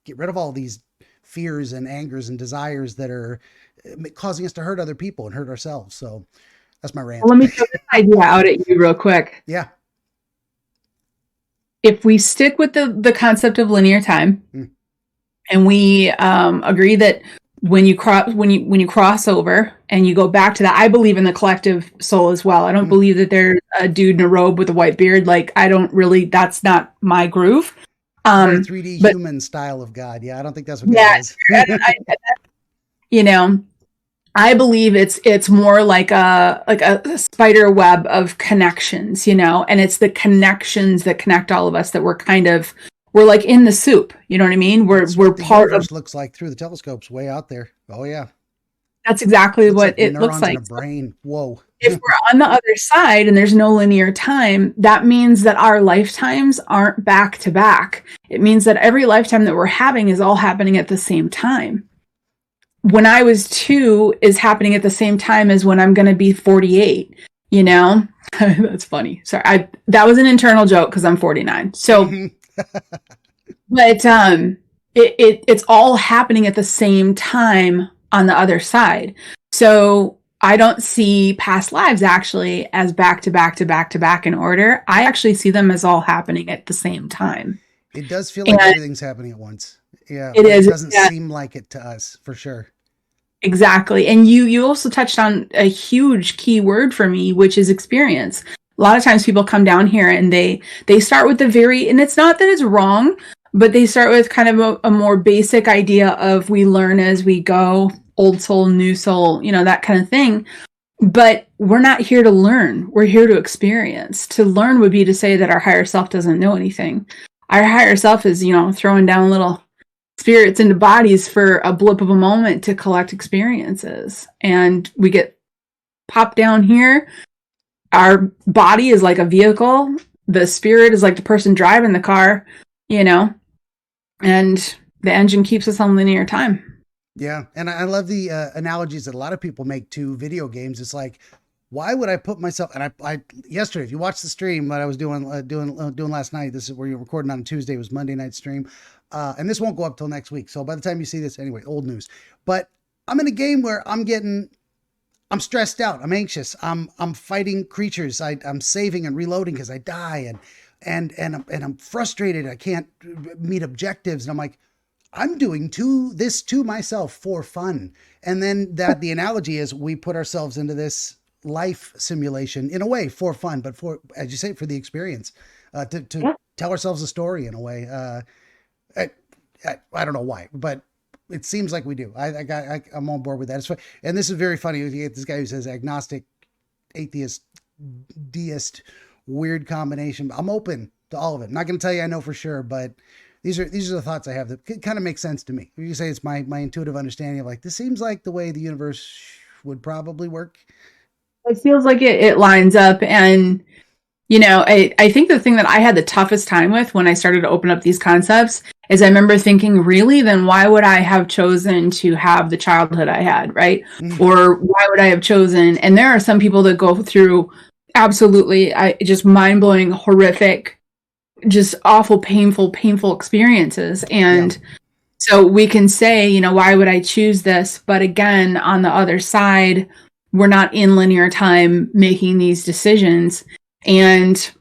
Speaker 1: get rid of all these fears and angers and desires that are causing us to hurt other people and hurt ourselves. So that's my rant.
Speaker 2: Well, let me throw this idea out at you real quick.
Speaker 1: Yeah.
Speaker 2: If we stick with the concept of linear time, and we agree that when you cross over and you go back to that, I believe in the collective soul as well. I don't believe that there's a dude in a robe with a white beard. Like, that's not my groove.
Speaker 1: 3D human style of God. Yeah, I don't think that's what God is.
Speaker 2: I believe it's more like a spider web of connections, and it's the connections that connect all of us that we're like in the soup. You know what I mean? We're part of.
Speaker 1: Looks like through the telescopes way out there. Oh yeah.
Speaker 2: That's exactly what it looks like.
Speaker 1: In a brain. Whoa.
Speaker 2: If we're on the other side and there's no linear time, that means that our lifetimes aren't back to back. It means that every lifetime that we're having is all happening at the same time. When I was 2 is happening at the same time as when I'm going to be 48, That's funny. Sorry. That was an internal joke because I'm 49. So, but it's all happening at the same time on the other side. So I don't see past lives actually as back to back to back to back in order. I actually see them as all happening at the same time.
Speaker 1: It does feel like everything's happening at once. Yeah.
Speaker 2: It is.
Speaker 1: It doesn't seem like it to us, for sure.
Speaker 2: Exactly. And you also touched on a huge key word for me, which is experience. A lot of times people come down here and they start with and it's not that it's wrong, but they start with kind of a more basic idea of we learn as we go, old soul, new soul, that kind of thing. But we're not here to learn. We're here to experience. To learn would be to say that our higher self doesn't know anything. Our higher self is, throwing down little spirits into bodies for a blip of a moment to collect experiences. And we get popped down here. Our body is like a vehicle. The spirit is like the person driving the car, and the engine keeps us on linear time.
Speaker 1: Yeah, and I love the analogies that a lot of people make to video games. It's like, why would I put myself? And I yesterday, if you watch the stream that I was doing last night, this is where you're recording on Tuesday. It was Monday night stream, and this won't go up till next week. So by the time you see this, anyway, old news. But I'm in a game where I'm stressed out. I'm anxious. I'm fighting creatures. I'm saving and reloading because I die, and I'm frustrated. I can't meet objectives, and I'm like, I'm doing this to myself for fun. And then the analogy is we put ourselves into this life simulation in a way for fun, but for, as you say, for the experience, to tell ourselves a story in a way. I don't know why, but it seems like we do. I'm on board with that. And this is very funny. You get this guy who says agnostic, atheist, deist, weird combination. I'm open to all of it. I'm not going to tell you I know for sure, but these are the thoughts I have that kind of make sense to me. You say it's my intuitive understanding of like, this seems like the way the universe would probably work.
Speaker 2: It feels like it lines up. And, I think the thing that I had the toughest time with when I started to open up these concepts is I remember thinking, really, then why would I have chosen to have the childhood I had, right? Mm-hmm. Or why would I have chosen? And there are some people that go through absolutely just mind-blowing, horrific, just awful, painful experiences. And so we can say, why would I choose this? But again, on the other side, we're not in linear time making these decisions. And,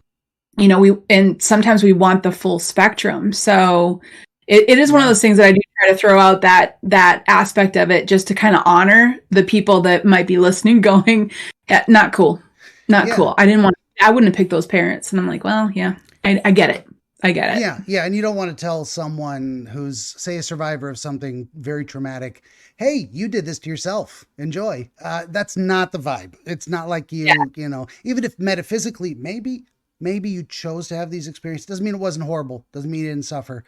Speaker 2: and sometimes we want the full spectrum. So it is one of those things that I do try to throw out that aspect of it just to kind of honor the people that might be listening going, not cool. Not cool. I wouldn't have picked those parents. And I'm like, well, yeah. I get it.
Speaker 1: Yeah. And you don't want to tell someone who's, say, a survivor of something very traumatic, hey, you did this to yourself. Enjoy. That's not the vibe. It's not like even if metaphysically, maybe you chose to have these experiences. Doesn't mean it wasn't horrible. Doesn't mean you didn't suffer.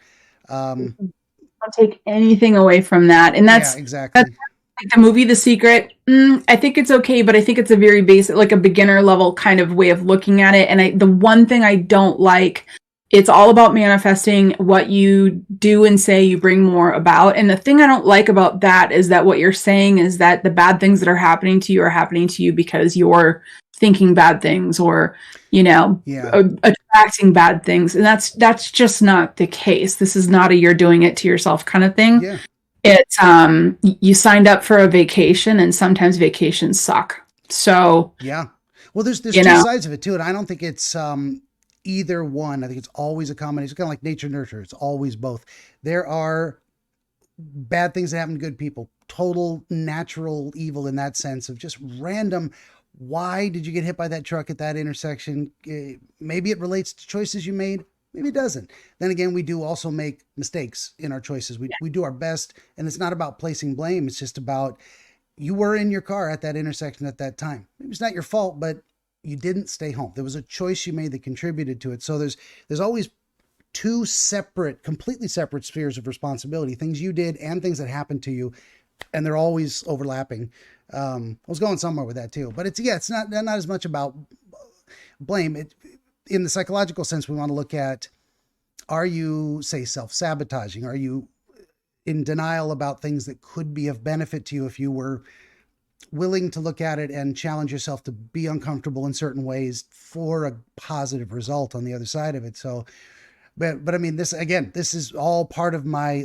Speaker 2: Don't take anything away from that. And that's
Speaker 1: exactly.
Speaker 2: That's like the movie The Secret. I think it's okay, but I think it's a very basic, like a beginner level kind of way of looking at it. And the one thing I don't like, it's all about manifesting what you do and say you bring more about. And the thing I don't like about that is that what you're saying is that the bad things that are happening to you because you're thinking bad things or, attracting bad things. And that's just not the case. This is not a you're doing it to yourself kind of thing.
Speaker 1: Yeah.
Speaker 2: It's you signed up for a vacation, and sometimes vacations suck. So
Speaker 1: well, there's two sides of it too, and I don't think it's either one. I think it's always a combination. It's kind of like nature nurture. It's always both. There are bad things that happen to good people, total natural evil in that sense of just random. Why did you get hit by that truck at that intersection? Maybe it relates to choices you made. Maybe it doesn't. Then again, we do also make mistakes in our choices. We do our best, and it's not about placing blame. It's just about you were in your car at that intersection at that time. Maybe it's not your fault, but you didn't stay home. There was a choice you made that contributed to it. So there's always two completely separate spheres of responsibility, things you did and things that happened to you, and they're always overlapping. I was going somewhere with that too, but it's not as much about blame. In the psychological sense, we want to look at, are you, say, self-sabotaging? Are you in denial about things that could be of benefit to you if you were willing to look at it and challenge yourself to be uncomfortable in certain ways for a positive result on the other side of it? So, but I mean, this is all part of my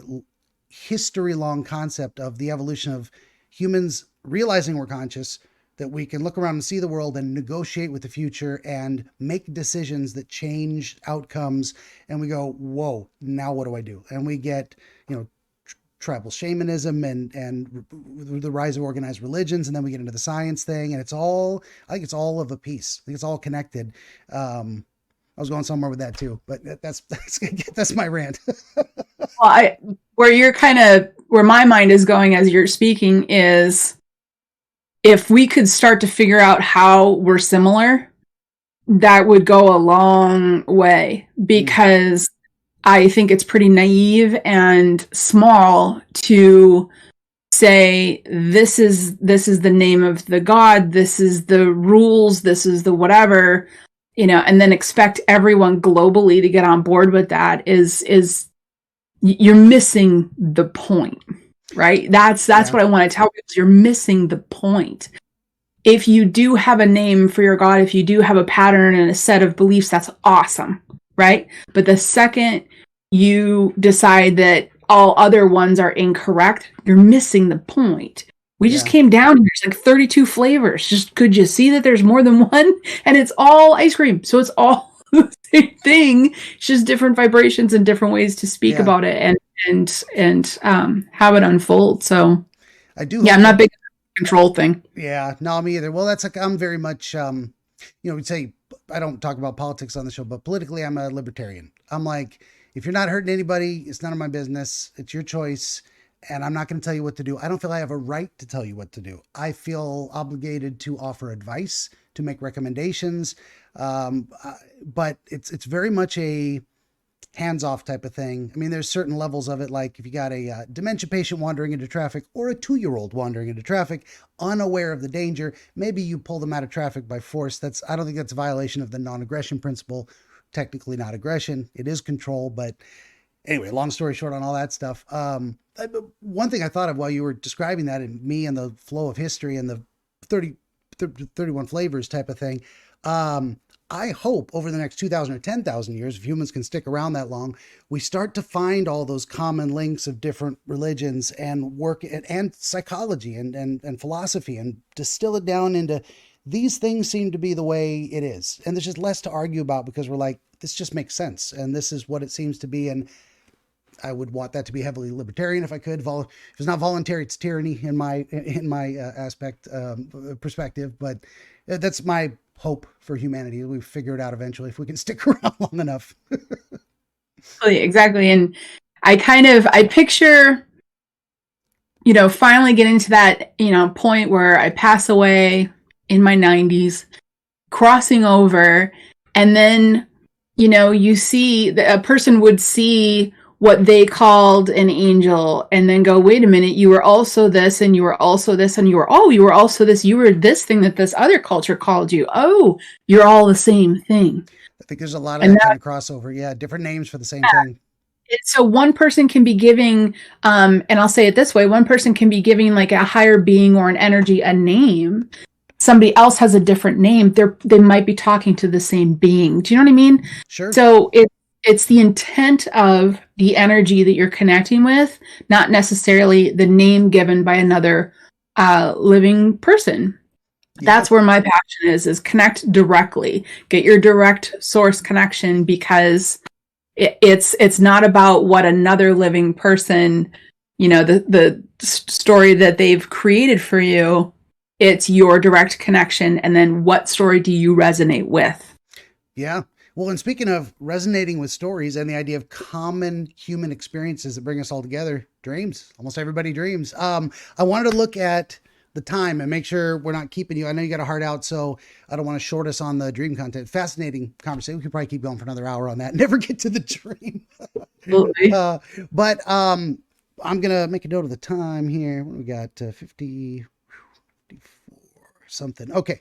Speaker 1: history-long concept of the evolution of humans realizing we're conscious, that we can look around and see the world and negotiate with the future and make decisions that change outcomes. And we go, whoa, now what do I do? And we get, tribal shamanism and the rise of organized religions. And then we get into the science thing, and I think it's all of a piece. I think it's all connected. I was going somewhere with that too, but that's my rant.
Speaker 2: Well, where my mind is going as you're speaking is, if we could start to figure out how we're similar, that would go a long way, because I think it's pretty naive and small to say, this is the name of the God, this is the rules, this is the whatever, and then expect everyone globally to get on board with that is you're missing the point. right? That's
Speaker 1: Yeah.
Speaker 2: what I want to tell you. You're missing the point. If you do have a name for your God, if you do have a pattern and a set of beliefs, that's awesome, right? But the second you decide that all other ones are incorrect, you're missing the point. We just came down here. There's like 32 flavors. Just could you see that there's more than one? And it's all ice cream. So it's all the same thing. It's just different vibrations and different ways to speak about it and have it unfold. So
Speaker 1: I do.
Speaker 2: Yeah, I'm not big control thing.
Speaker 1: Yeah, no, me either. Well, that's like, I'm very much, we'd say, I don't talk about politics on the show, but politically, I'm a libertarian. I'm like, if you're not hurting anybody, it's none of my business. It's your choice. And I'm not going to tell you what to do. I don't feel I have a right to tell you what to do. I feel obligated to offer advice, to make recommendations. But it's very much a hands-off type of thing. I mean, there's certain levels of it, like if you got a dementia patient wandering into traffic or a 2-year-old wandering into traffic, unaware of the danger, maybe you pull them out of traffic by force. I don't think that's a violation of the non-aggression principle. Technically not aggression. It is control. But anyway, long story short on all that stuff. One thing I thought of while you were describing that, and me and the flow of history and the 31 flavors type of thing, I hope over the next 2,000 or 10,000 years, if humans can stick around that long, we start to find all those common links of different religions and work and psychology and philosophy and distill it down into these things seem to be the way it is. And there's just less to argue about because we're like, this just makes sense. And this is what it seems to be. And I would want that to be heavily libertarian if I could. If it's not voluntary, it's tyranny in my perspective. But that's my hope for humanity. We figure it out eventually if we can stick around long enough.
Speaker 2: Exactly. And I picture, finally getting to that, point where I pass away in my 90s, crossing over, and then, you see a person would see what they called an angel and then go, wait a minute, you were also this and you were also this and you were also this. You were this thing that this other culture called you. Oh, you're all the same thing.
Speaker 1: I think there's a lot of that kind of crossover. Yeah, different names for the same thing.
Speaker 2: So one person can be giving, and I'll say it this way, one person can be giving like a higher being or an energy a name. Somebody else has a different name. They might be talking to the same being. Do you know what I mean?
Speaker 1: Sure.
Speaker 2: So it's the intent of the energy that you're connecting with, not necessarily the name given by another living person. Yeah. That's where my passion is connect directly. Get your direct source connection, because it's not about what another living person, the story that they've created for you. It's your direct connection. And then what story do you resonate with?
Speaker 1: Yeah. Well, and speaking of resonating with stories and the idea of common human experiences that bring us all together, dreams. Almost everybody dreams. I wanted to look at the time and make sure we're not keeping you. I know you got a heart out, so I don't want to short us on the dream content. Fascinating conversation. We could probably keep going for another hour on that. Never get to the dream.
Speaker 2: Absolutely.
Speaker 1: But I'm going to make a note of the time here. What do we got? 54 something. Okay.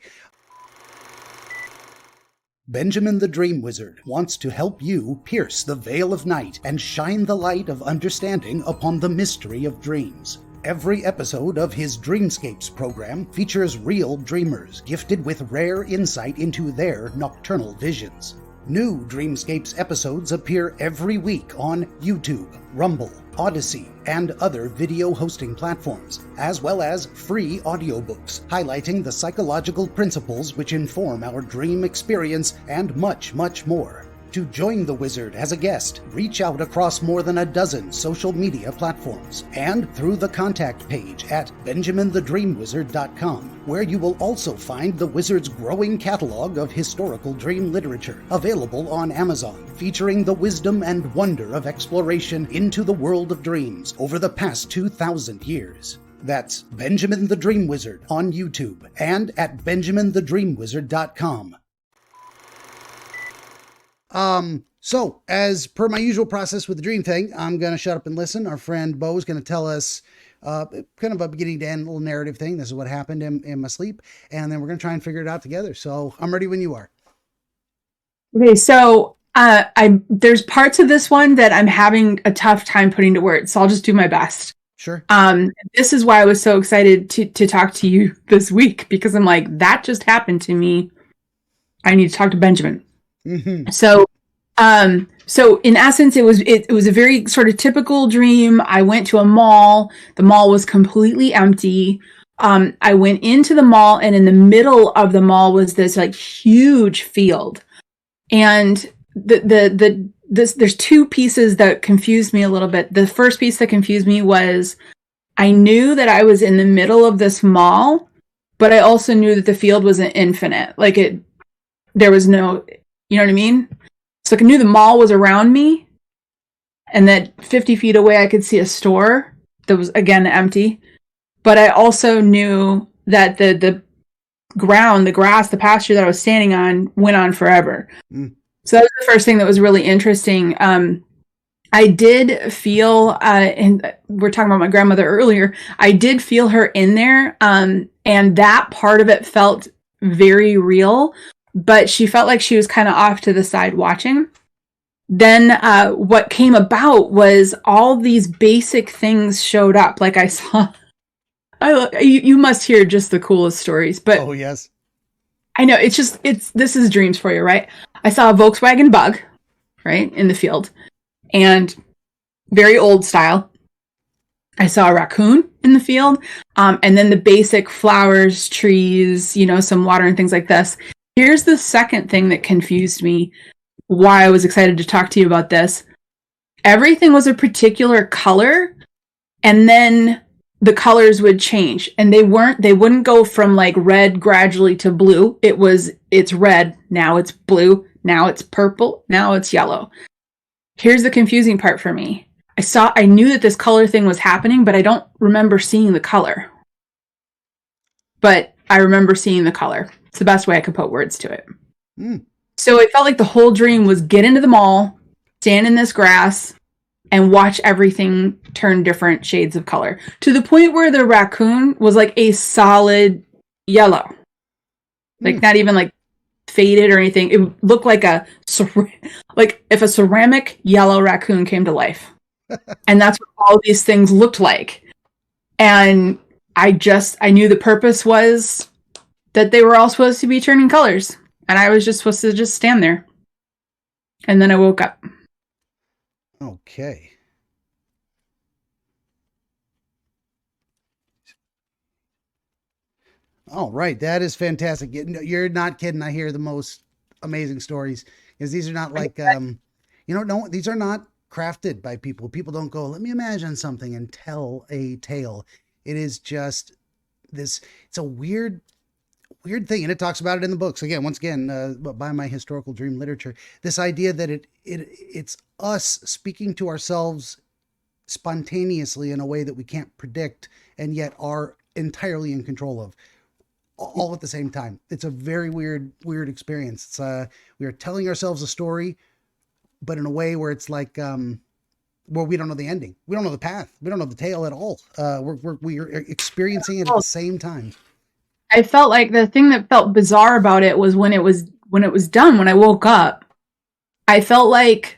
Speaker 1: Benjamin the Dream Wizard wants to help you pierce the veil of night and shine the light of understanding upon the mystery of dreams. Every episode of his Dreamscapes program features real dreamers gifted with rare insight into their nocturnal visions. New Dreamscapes episodes appear every week on YouTube, Rumble, Odyssey, and other video hosting platforms, as well as free audiobooks highlighting the psychological principles which inform our dream experience and much, much more. To join the wizard as a guest, reach out across more than a dozen social media platforms and through the contact page at benjaminthedreamwizard.com, where you will also find the wizard's growing catalog of historical dream literature available on Amazon, featuring the wisdom and wonder of exploration into the world of dreams over the past 2,000 years. That's Benjamin the Dream Wizard on YouTube and at benjaminthedreamwizard.com. So as per my usual process with the dream thing, I'm going to shut up and listen. Our friend Bo is going to tell us kind of a beginning to end little narrative thing. This is what happened in my sleep. And then we're going to try and figure it out together. So I'm ready when you are.
Speaker 2: Okay. So there's parts of this one that I'm having a tough time putting to words. So I'll just do my best.
Speaker 1: Sure.
Speaker 2: This is why I was so excited to talk to you this week, because I'm like, that just happened to me. I need to talk to Benjamin.
Speaker 1: Mm-hmm.
Speaker 2: So in essence, it was a very sort of typical dream. I went to a mall. The mall was completely empty. I went into the mall, and in the middle of the mall was this like huge field. And there's two pieces that confused me a little bit. The first piece that confused me was I knew that I was in the middle of this mall, but I also knew that the field wasn't infinite. Like there was no, you know what I mean? So I knew the mall was around me, and that 50 feet away I could see a store that was again empty. But I also knew that the ground, the grass, the pasture that I was standing on went on forever.
Speaker 1: Mm.
Speaker 2: So that was the first thing that was really interesting. I did feel, and we're talking about my grandmother earlier, I did feel her in there. And that part of it felt very real, but she felt like she was kind of off to the side watching. Then what came about was all these basic things showed up. Like I saw, you must hear just the coolest stories, but
Speaker 1: Oh, yes.
Speaker 2: I know this is dreams for you, right? I saw a Volkswagen Bug, right, in the field, and very old style. I saw a raccoon in the field, and then the basic flowers, trees, some water and things like this. Here's the second thing that confused me, why I was excited to talk to you about this. Everything was a particular color, and then the colors would change, and they wouldn't go from like red gradually to blue. It's red, now it's blue, now it's purple, now it's yellow. Here's the confusing part for me. I knew that this color thing was happening, but I don't remember seeing the color. But I remember seeing the color. It's the best way I could put words to it.
Speaker 1: Mm.
Speaker 2: So it felt like the whole dream was get into the mall, stand in this grass, and watch everything turn different shades of color, to the point where the raccoon was like a solid yellow, like not even like faded or anything. It looked like like if a ceramic yellow raccoon came to life. And that's what all these things looked like. And I knew the purpose was that they were all supposed to be turning colors, and I was just supposed to just stand there. And then I woke up.
Speaker 1: Okay. All right. That is fantastic. You're not kidding. I hear the most amazing stories, because these are not like, no, these are not crafted by people. People don't go, let me imagine something and tell a tale. It is just this, it's a weird thing. And it talks about it in the books. Again, once again, by my historical dream literature, this idea that it's us speaking to ourselves spontaneously in a way that we can't predict and yet are entirely in control of, all at the same time. It's a very weird experience. It's we are telling ourselves a story, but in a way where it's like where we don't know the ending, we don't know the path, we don't know the tale at all. We're experiencing it at the same time.
Speaker 2: I felt like the thing that felt bizarre about it was when it was done, when I woke up, I felt like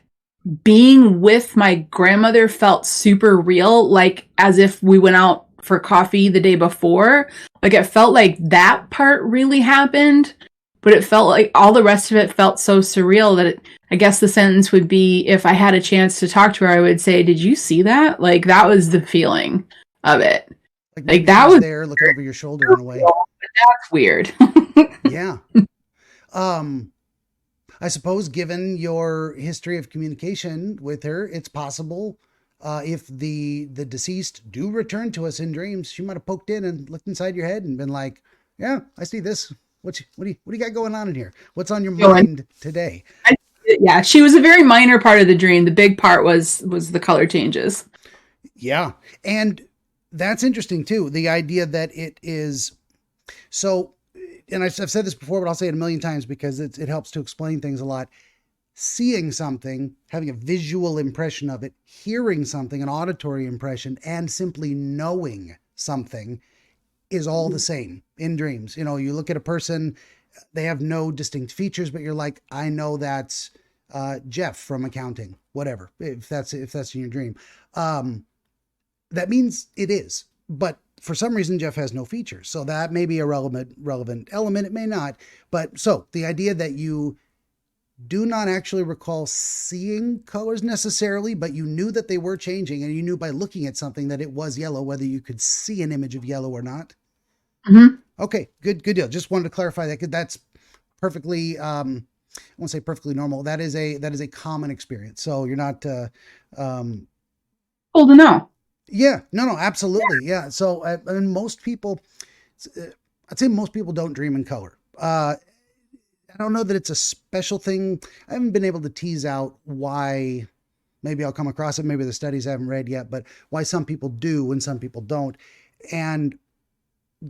Speaker 2: being with my grandmother felt super real, like as if we went out for coffee the day before. Like it felt like that part really happened, but it felt like all the rest of it felt so surreal that I guess the sentence would be, if I had a chance to talk to her, I would say, did you see that? Like that was the feeling of it. Like that was
Speaker 1: there looking over your shoulder in a way.
Speaker 2: That's weird.
Speaker 1: Yeah. I suppose given your history of communication with her, it's possible if the deceased do return to us in dreams, she might have poked in and looked inside your head and been like, yeah, I see this. What do you got going on in here? What's on your mind today?
Speaker 2: Yeah, she was a very minor part of the dream. The big part was the color changes.
Speaker 1: Yeah. And that's interesting too. The idea that it is so, and I've said this before, but I'll say it a million times because it helps to explain things a lot. Seeing something, having a visual impression of it, hearing something, an auditory impression, and simply knowing something is all the same in dreams. You look at a person, they have no distinct features, but you're like, I know that's Jeff from accounting, whatever, if that's in your dream. that means it is. But for some reason, Jeff has no features. So that may be a relevant element. It may not. But so the idea that you do not actually recall seeing colors necessarily, but you knew that they were changing, and you knew by looking at something that it was yellow, whether you could see an image of yellow or not.
Speaker 2: Mm-hmm.
Speaker 1: Okay, good deal. Just wanted to clarify that, because that's perfectly, I won't say perfectly normal. That is a common experience. So you're not,
Speaker 2: Cool to know.
Speaker 1: yeah, no, absolutely. Yeah. So, I mean, most people, I'd say most people don't dream in color. I don't know that it's a special thing. I haven't been able to tease out why. Maybe I'll come across it. Maybe the studies I haven't read yet, but why some people do and some people don't. And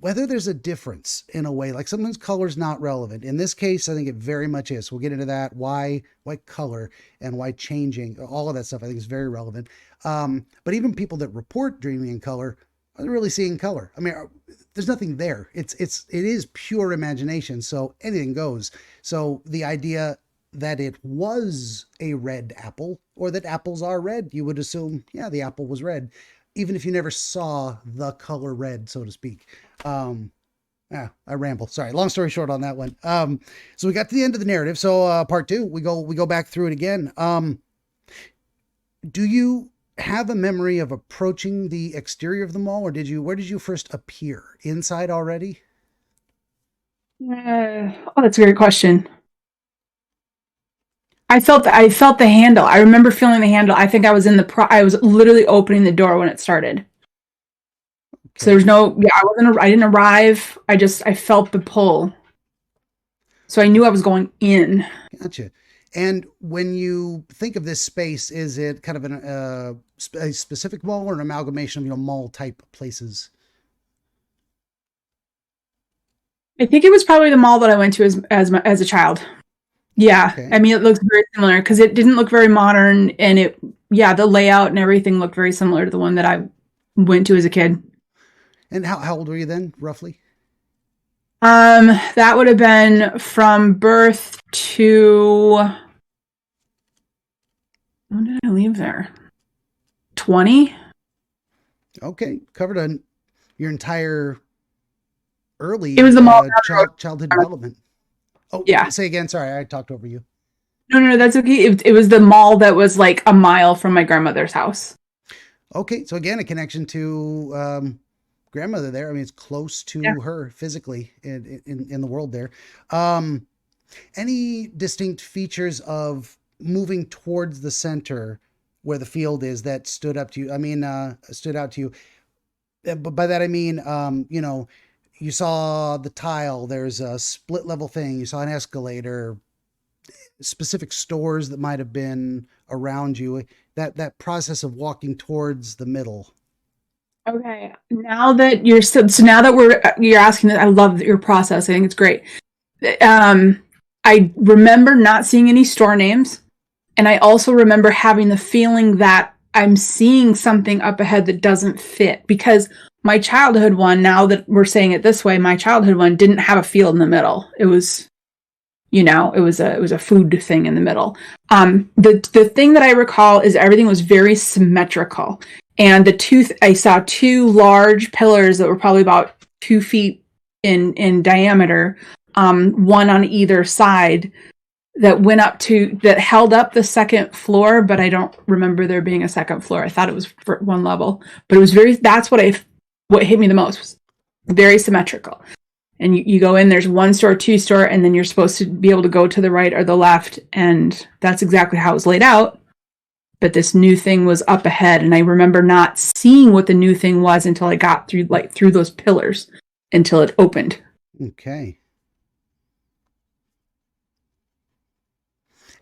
Speaker 1: whether there's a difference in a way, like sometimes color's not relevant. In this case, I think it very much is. We'll get into that. Why color and why changing, all of that stuff I think is very relevant. But even people that report dreaming in color are really seeing color. I mean, there's nothing there. It is pure imagination. So anything goes. So the idea that it was a red apple, or that apples are red, you would assume, yeah, the apple was red, even if you never saw the color red, so to speak. I ramble. Sorry. Long story short on that one. So we got to the end of the narrative. So, part 2, we go back through it again. Do you have a memory of approaching the exterior of the mall, or where did you first appear? Inside already?
Speaker 2: That's a great question. I felt the handle. I remember feeling the handle. I think I was I was literally opening the door when it started. Okay. So there's I didn't arrive. I felt the pull. So I knew I was going in.
Speaker 1: Gotcha. And when you think of this space, is it kind of a specific mall, or an amalgamation of, mall type places?
Speaker 2: I think it was probably the mall that I went to as a child. Yeah. Okay. I mean, it looks very similar because it didn't look very modern, and the layout and everything looked very similar to the one that I went to as a kid.
Speaker 1: And how old were you then, roughly?
Speaker 2: That would have been from birth to, when did I leave there? 20.
Speaker 1: Okay. Covered your entire early
Speaker 2: it was the mall
Speaker 1: childhood development. Oh, yeah. Say again. Sorry, I talked over you.
Speaker 2: No, that's okay. It was the mall that was like a mile from my grandmother's house.
Speaker 1: Okay. So again, a connection to grandmother there. I mean, it's close to her physically in the world there. Any distinct features of moving towards the center where the field is that stood up to you? I mean, stood out to you. But by that, I mean, you saw the tile, there's a split level thing, you saw an escalator, specific stores that might have been around you, that process of walking towards the middle.
Speaker 2: Okay. Now that you're you're asking that, I love your process. I think it's great. I remember not seeing any store names, and I also remember having the feeling that I'm seeing something up ahead that doesn't fit, because my childhood one, now that we're saying it this way, my childhood one didn't have a field in the middle. It was, it was a food thing in the middle. The thing that I recall is everything was very symmetrical. And I saw 2 large pillars that were probably about 2 feet in diameter, one on either side, that held up the second floor, but I don't remember there being a second floor. I thought it was for one level, but it was that's what hit me the most, was very symmetrical. And you go in, there's 1 store, 2 store, and then you're supposed to be able to go to the right or the left. And that's exactly how it was laid out. But this new thing was up ahead. And I remember not seeing what the new thing was until I got through those pillars, until it opened.
Speaker 1: Okay.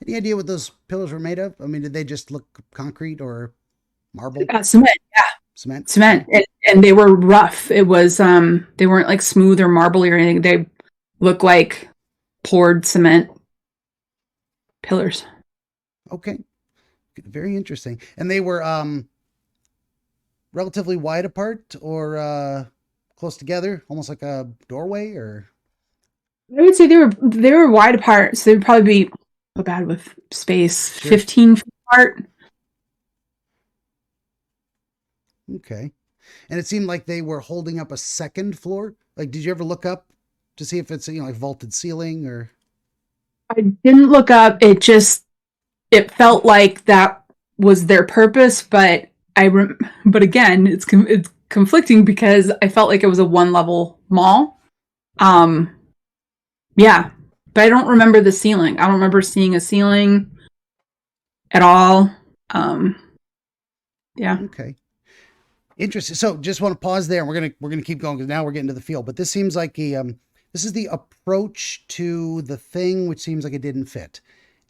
Speaker 1: Any idea what those pillars were made of? I mean, did they just look concrete or marble?
Speaker 2: Cement, yeah. Cement. And they were rough. It was, they weren't like smooth or marbly or anything. They looked like poured cement pillars.
Speaker 1: Okay. Very interesting. And they were relatively wide apart, or close together, almost like a doorway, or?
Speaker 2: I would say they were wide apart, so they would probably be, so bad with space, sure. 15 feet apart.
Speaker 1: Okay. And it seemed like they were holding up a second floor. Like, did you ever look up to see if it's, like vaulted ceiling or?
Speaker 2: I didn't look up. It felt like that was their purpose, but but again, it's conflicting because I felt like it was a one level mall. Um, yeah, but I don't remember the ceiling. I don't remember seeing a ceiling at all. Um, yeah.
Speaker 1: Okay. Interesting. So just want to pause there and we're gonna keep going because now we're getting to the field. But this seems like this is the approach to the thing which seems like it didn't fit.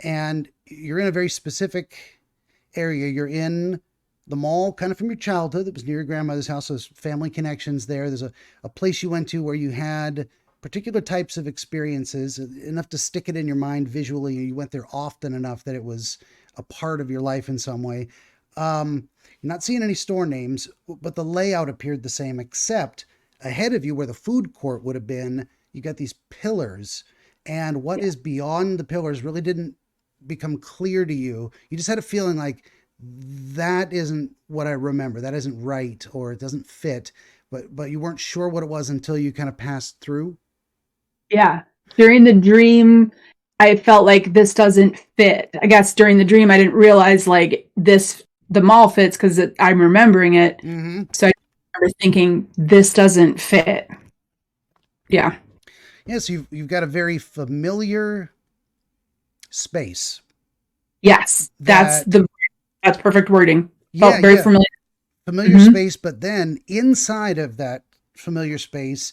Speaker 1: And you're in a very specific area. You're in the mall kind of from your childhood that was near your grandmother's house. So there's family connections there. There's a place you went to where you had particular types of experiences enough to stick it in your mind visually. You went there often enough that it was a part of your life in some way. You're not seeing any store names, but the layout appeared the same, except ahead of you where the food court would have been, you got these pillars. And what is beyond the pillars really didn't become clear to you. You just had a feeling like that isn't what I remember. That isn't right, or it doesn't fit. But you weren't sure what it was until you kind of passed through.
Speaker 2: Yeah. During the dream, I felt like this doesn't fit. I guess during the dream, I didn't realize like the mall fits because I'm remembering it.
Speaker 1: Mm-hmm.
Speaker 2: So I remember thinking this doesn't fit. Yeah.
Speaker 1: Yes, you've got a very familiar space.
Speaker 2: Yes. That's perfect wording.
Speaker 1: Yeah,
Speaker 2: Felt very
Speaker 1: yeah.
Speaker 2: familiar.
Speaker 1: Familiar
Speaker 2: Mm-hmm.
Speaker 1: space, but then inside of that familiar space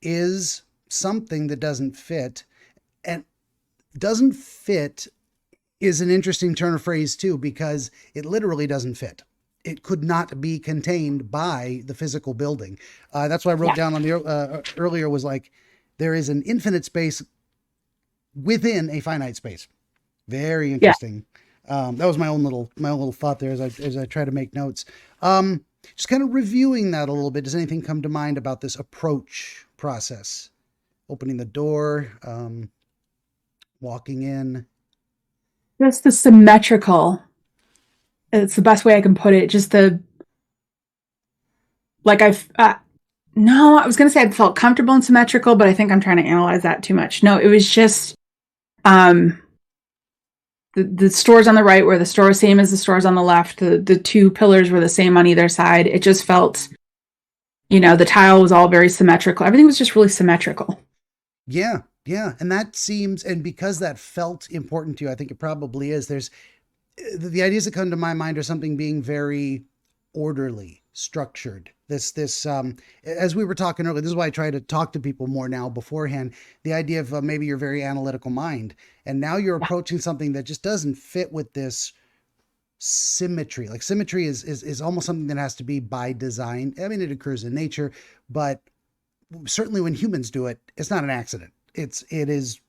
Speaker 1: is something that doesn't fit. And doesn't fit is an interesting turn of phrase too, because it literally doesn't fit. It could not be contained by the physical building. That's why I wrote
Speaker 2: Yeah.
Speaker 1: down on the earlier was like, there is an infinite space within a finite space. Very
Speaker 2: Yeah.
Speaker 1: interesting. That was my own little thought there as I try to make notes. Just kind of reviewing that a little bit. Does anything come to mind about this approach process? Opening the door, walking in.
Speaker 2: Just the symmetrical. It's the best way I can put it. Just the like I've no, I was gonna say I felt comfortable and symmetrical, but I think I'm trying to analyze that too much. No, it was just um the stores on the right were the store same as the stores on the left. The two pillars were the same on either side. It just felt, the tile was all very symmetrical. Everything was just really symmetrical.
Speaker 1: Yeah, yeah. And that seems, and because that felt important to you, I think it probably is. There's the ideas that come to my mind are something being very orderly, structured. As we were talking earlier, this is why I try to talk to people more now beforehand. The idea of maybe your very analytical mind, and now you're
Speaker 2: Yeah.
Speaker 1: approaching something that just doesn't fit with this symmetry. Like symmetry is almost something that has to be by design. I mean, it occurs in nature, but certainly when humans do it, it's not an accident. It is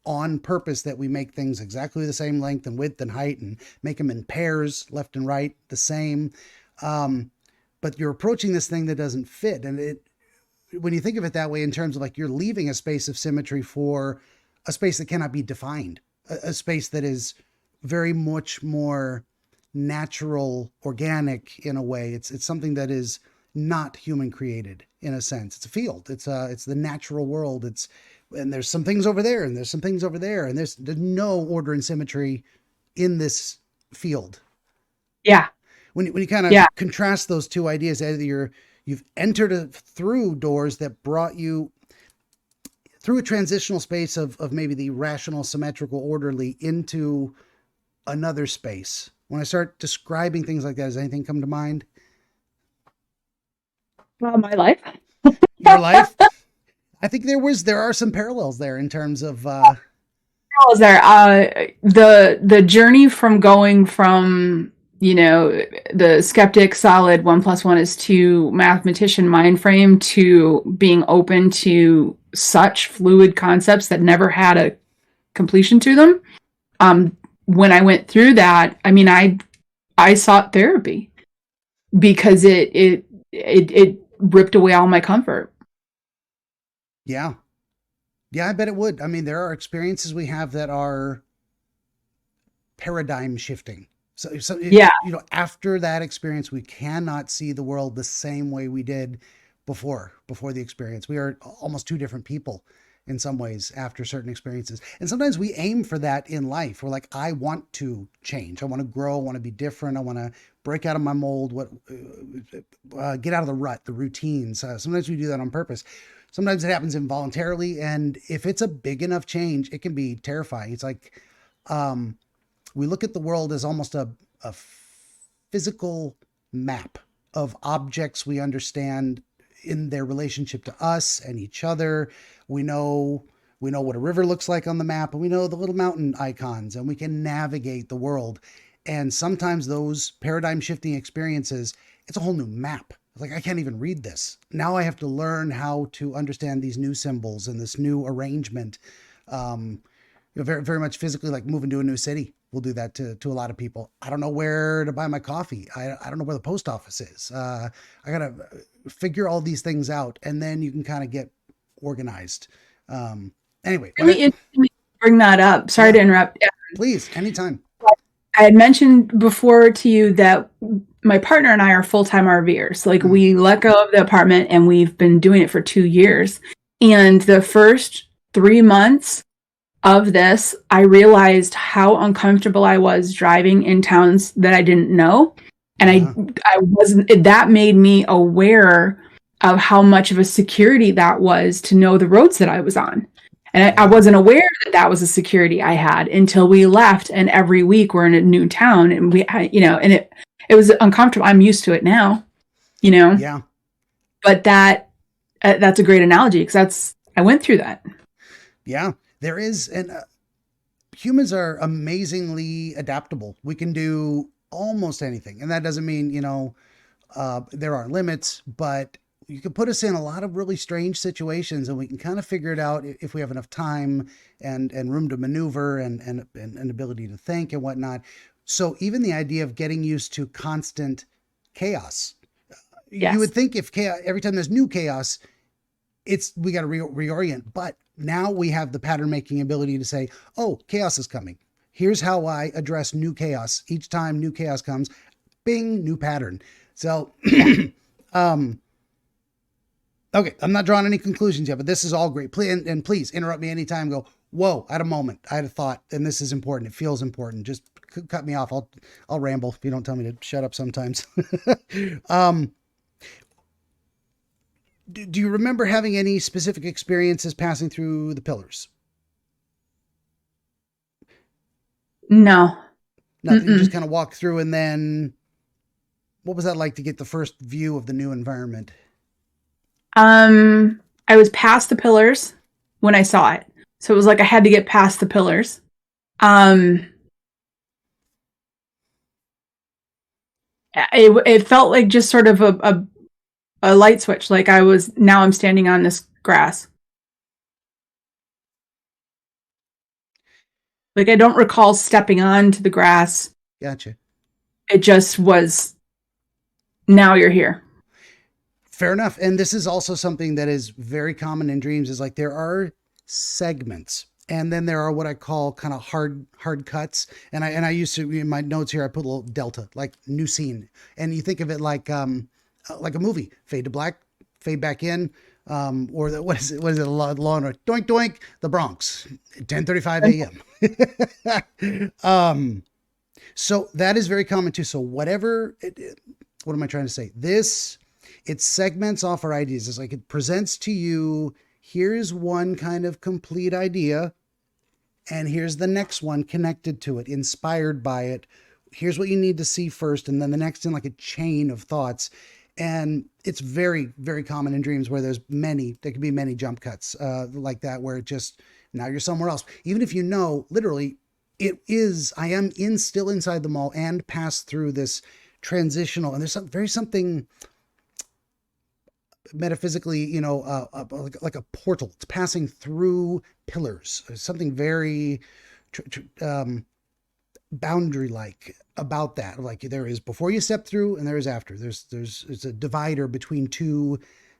Speaker 1: on purpose that we make things exactly the same length and width and height and make them in pairs, left and right, the same. Um, but you're approaching this thing that doesn't fit. And when you think of it that way, in terms of like you're leaving a space of symmetry for a space that cannot be defined, a space that is very much more natural, organic in a way. It's something that is not human created in a sense. It's a field. It's the natural world. And there's some things over there and there's some things over there and there's no order and symmetry in this field.
Speaker 2: Yeah.
Speaker 1: When you kind of
Speaker 2: Yeah.
Speaker 1: contrast those two ideas, either you've entered through doors that brought you through a transitional space of maybe the rational, symmetrical, orderly into another space. When I start describing things like that, does anything come to mind?
Speaker 2: Well, my life.
Speaker 1: Your life? I think there are some parallels there in terms of
Speaker 2: Was there the journey from going from the skeptic solid 1+1 is 2 mathematician mind frame to being open to such fluid concepts that never had a completion to them. When I went through that, I mean, I sought therapy because it ripped away all my comfort.
Speaker 1: yeah. Yeah, I bet it would. I mean, there are experiences we have that are paradigm shifting
Speaker 2: Yeah.
Speaker 1: After that experience, we cannot see the world the same way we did before the experience. We are almost two different people in some ways after certain experiences. And sometimes we aim for that in life. We're like, I want to change. I want to grow. I want to be different. I want to break out of my mold. Get out of the rut, the routines. Sometimes we do that on purpose. Sometimes it happens involuntarily. And if it's a big enough change, it can be terrifying. It's like, we look at the world as almost a physical map of objects we understand in their relationship to us and each other. We know what a river looks like on the map, and we know the little mountain icons, and we can navigate the world. And sometimes those paradigm shifting experiences, it's a whole new map. Like, I can't even read this. Now I have to learn how to understand these new symbols and this new arrangement. Very, very much physically, like moving to a new city will do that to a lot of people. I don't know where to buy my coffee. I don't know where the post office is. I got to figure all these things out, and then you can kind of get organized. Anyway.
Speaker 2: Really interesting you bring that up. Sorry to interrupt.
Speaker 1: Please, anytime.
Speaker 2: I had mentioned before to you that my partner and I are full-time RVers. Like, we let go of the apartment and we've been doing it for 2 years. And the first 3 months of this, I realized how uncomfortable I was driving in towns that I didn't know. And I wasn't, that made me aware of how much of a security that was to know the roads that I was on. And I wasn't aware that that was a security I had until we left. And every week we're in a new town, and and it was uncomfortable. I'm used to it now,
Speaker 1: Yeah.
Speaker 2: But that's a great analogy, because I went through that.
Speaker 1: Yeah, there is. And humans are amazingly adaptable. We can do almost anything. And that doesn't mean, there are limits, but you can put us in a lot of really strange situations, and we can kind of figure it out if we have enough time and room to maneuver and ability to think and whatnot. So even the idea of getting used to constant chaos, you would think if chaos, every time there's new chaos, we got to reorient. But now we have the pattern making ability to say, oh, chaos is coming. Here's how I address new chaos. Each time new chaos comes, bing, new pattern. So, okay, I'm not drawing any conclusions yet, but this is all great. Please interrupt me anytime. Go, whoa, I had a moment. I had a thought, and this is important. It feels important. Just cut me off. I'll ramble if you don't tell me to shut up sometimes. Do you remember having any specific experiences passing through the pillars?
Speaker 2: No.
Speaker 1: Nothing. You just kind of walk through, and then what was that like to get the first view of the new environment?
Speaker 2: I was past the pillars when I saw it. So it was like I had to get past the pillars. It felt like just sort of a light switch. Like now I'm standing on this grass. Like, I don't recall stepping onto the grass.
Speaker 1: Gotcha.
Speaker 2: It just was, now you're here.
Speaker 1: Fair enough. And this is also something that is very common in dreams, is like there are segments, and then there are what I call kind of hard cuts. And I used to, in my notes here, I put a little delta, like new scene. And you think of it like a movie, fade to black, fade back in. Or what is it? Law and Order? Doink doink, the Bronx, 10:35 a.m. So that is very common too. So what am I trying to say? It segments off our ideas. It's like it presents to you, here's one kind of complete idea, and here's the next one connected to it, inspired by it. Here's what you need to see first, and then the next in like a chain of thoughts. And it's very, very common in dreams where there can be many jump cuts like that, where it just, now you're somewhere else. Even if literally, I am still inside the mall and pass through this transitional, and there's something metaphysically, like a portal. It's passing through pillars. There's something very boundary-like about that. Like, there is before you step through, and there is after. It's a divider between two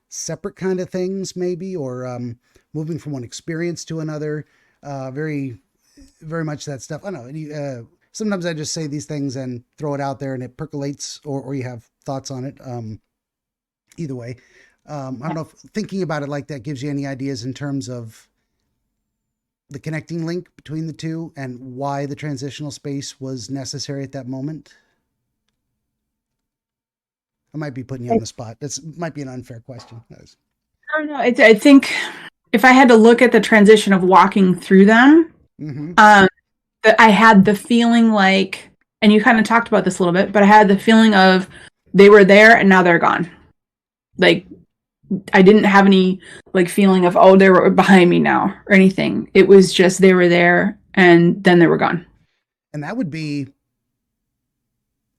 Speaker 1: separate kind of things, maybe, or moving from one experience to another. Very, very much that stuff. I don't know. sometimes I just say these things and throw it out there and it percolates, or you have thoughts on it. Either way, I don't know if thinking about it like that gives you any ideas in terms of the connecting link between the two and why the transitional space was necessary at that moment. I might be putting you on the spot. This might be an unfair question.
Speaker 2: I don't know. I think if I had to look at the transition of walking through them, that I had the feeling like, and you kind of talked about this a little bit, but I had the feeling of they were there and now they're gone. Like, I didn't have any like feeling of, oh, they were behind me now or anything. It was just they were there and then they were gone.
Speaker 1: And that would be,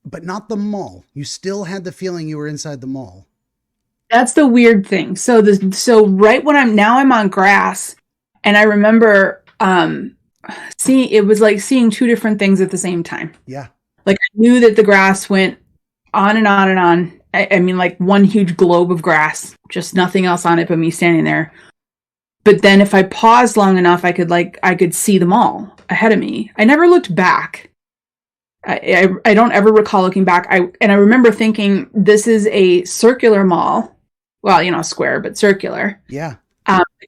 Speaker 1: but not the mall. You still had the feeling you were inside the mall.
Speaker 2: That's the weird thing. So right when I'm on grass, and I remember it was like seeing two different things at the same time.
Speaker 1: Yeah.
Speaker 2: Like I knew that the grass went on and on and on. I mean, like one huge globe of grass, just nothing else on it but me standing there. But then if I paused long enough, I could see them all ahead of me. I never looked back. I don't ever recall looking back. I remember thinking this is a circular mall. Well, square, but circular.
Speaker 1: Yeah.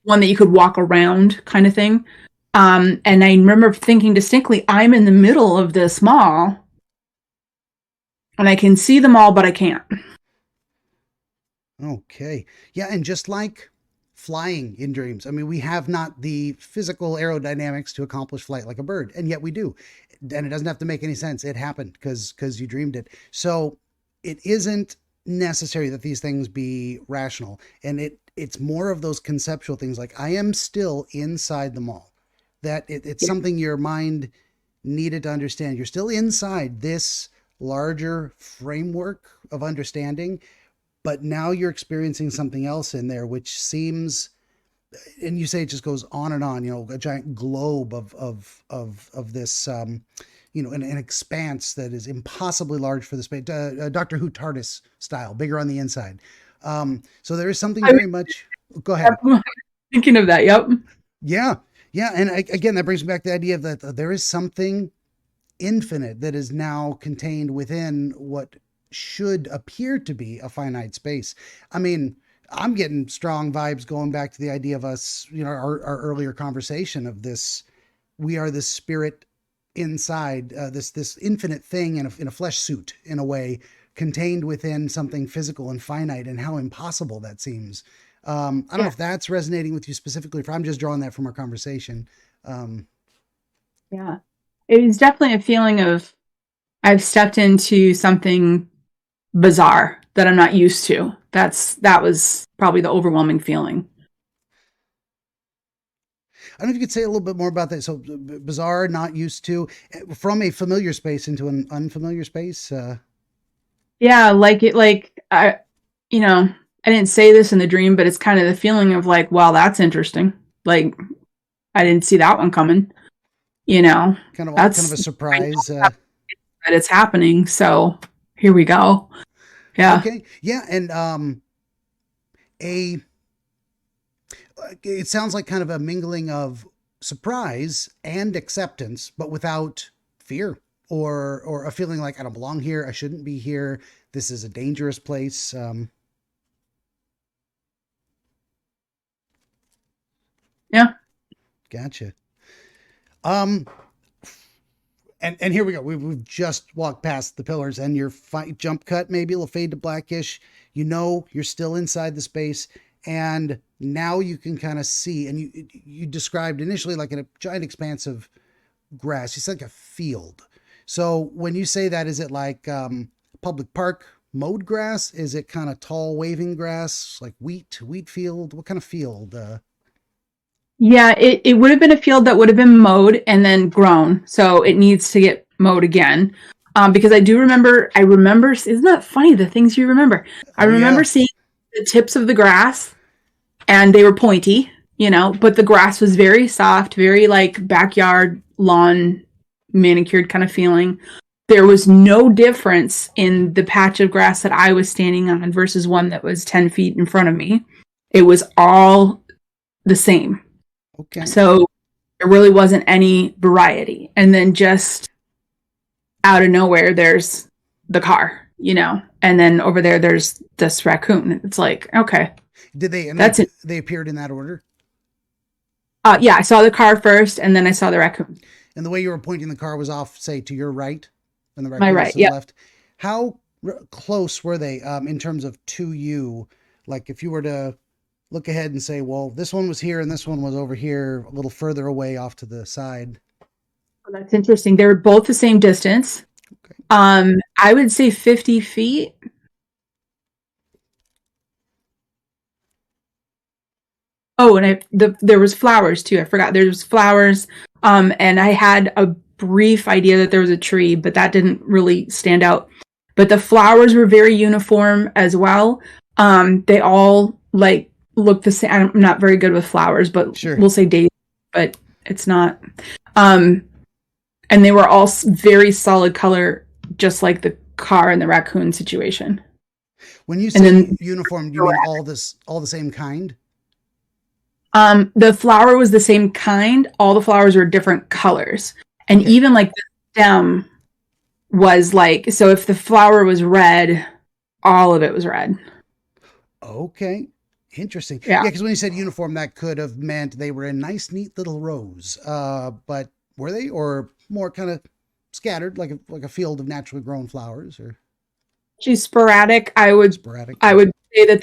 Speaker 2: One that you could walk around kind of thing. And I remember thinking distinctly, I'm in the middle of this mall and I can see them all, but I can't.
Speaker 1: Okay. Yeah. And just like flying in dreams, I mean, we have not the physical aerodynamics to accomplish flight like a bird, and yet we do. And it doesn't have to make any sense. It happened because you dreamed it. So it isn't necessary that these things be rational. And it's more of those conceptual things like I am still inside the mall. That it's something your mind needed to understand. You're still inside this larger framework of understanding, but now you're experiencing something else in there, which seems, and you say it just goes on and on, a giant globe of this, an expanse that is impossibly large for the space, Doctor Who TARDIS style, bigger on the inside. So there is something very much, go ahead.
Speaker 2: I'm thinking of that. Yep.
Speaker 1: Yeah. Yeah. And again, that brings me back to the idea of that there is something infinite that is now contained within what should appear to be a finite space. I mean, I'm getting strong vibes going back to the idea of us, our earlier conversation of this, we are the spirit inside this infinite thing in a flesh suit, in a way, contained within something physical and finite, and how impossible that seems. I don't know if that's resonating with you specifically, if I'm just drawing that from our conversation.
Speaker 2: Yeah, it is definitely a feeling of I've stepped into something bizarre that I'm not used to. That was probably the overwhelming feeling.
Speaker 1: I don't know if you could say a little bit more about that. So bizarre, not used to, from a familiar space into an unfamiliar space.
Speaker 2: Yeah, I didn't say this in the dream, but it's kind of the feeling of like, wow, that's interesting. Like, I didn't see that one coming. Kind of a
Speaker 1: surprise.
Speaker 2: That it's happening. So here we go. Yeah.
Speaker 1: Okay. Yeah. And it sounds like kind of a mingling of surprise and acceptance, but without fear or a feeling like I don't belong here. I shouldn't be here. This is a dangerous place.
Speaker 2: Yeah.
Speaker 1: Gotcha. And here we go. We've just walked past the pillars, and your jump cut, maybe a little fade to blackish. You're still inside the space, and now you can kind of see. And you described initially like in a giant expanse of grass. You said like a field. So when you say that, is it like public park mowed grass? Is it kind of tall waving grass, like wheat field? What kind of field?
Speaker 2: Yeah, it would have been a field that would have been mowed and then grown. So it needs to get mowed again. Because I remember, isn't that funny, the things you remember? I remember seeing the tips of the grass and they were pointy, but the grass was very soft, very like backyard lawn manicured kind of feeling. There was no difference in the patch of grass that I was standing on versus one that was 10 feet in front of me. It was all the same.
Speaker 1: Okay.
Speaker 2: So there really wasn't any variety. And then just out of nowhere, there's the car, you know, and then over there, there's this raccoon. It's like, okay,
Speaker 1: Did they? And
Speaker 2: that's it.
Speaker 1: they appeared in that order.
Speaker 2: Yeah, I saw the car first, and then I saw the raccoon.
Speaker 1: And the way you were pointing the car was off, say, to your right, and the
Speaker 2: My
Speaker 1: raccoon was
Speaker 2: right,
Speaker 1: to the
Speaker 2: yeah.
Speaker 1: left. How close were they in terms of to you? Like if you were to look ahead and say, well, this one was here and this one was over here, a little further away off to the side.
Speaker 2: Well, that's interesting. They were both the same distance.
Speaker 1: Okay.
Speaker 2: I would say 50 feet. Oh, and there was flowers too. I forgot there was flowers. And I had a brief idea that there was a tree, but that didn't really stand out. But the flowers were very uniform as well. They all like look the same. I'm not very good with flowers, but
Speaker 1: Sure.
Speaker 2: we'll say daisy, but it's not. And they were all very solid color, just like the car and the raccoon situation.
Speaker 1: When you say uniform, do you mean all the same kind?
Speaker 2: The flower was the same kind. All the flowers were different colors. And
Speaker 1: Okay.
Speaker 2: even like the stem was like, so if the flower was red, all of it was red.
Speaker 1: Okay. Interesting.
Speaker 2: Yeah.
Speaker 1: Because when you said uniform, that could have meant they were in nice, neat little rows. But were they, or more kind of scattered, like a field of naturally grown flowers, or
Speaker 2: She's sporadic. I would
Speaker 1: sporadic?
Speaker 2: say that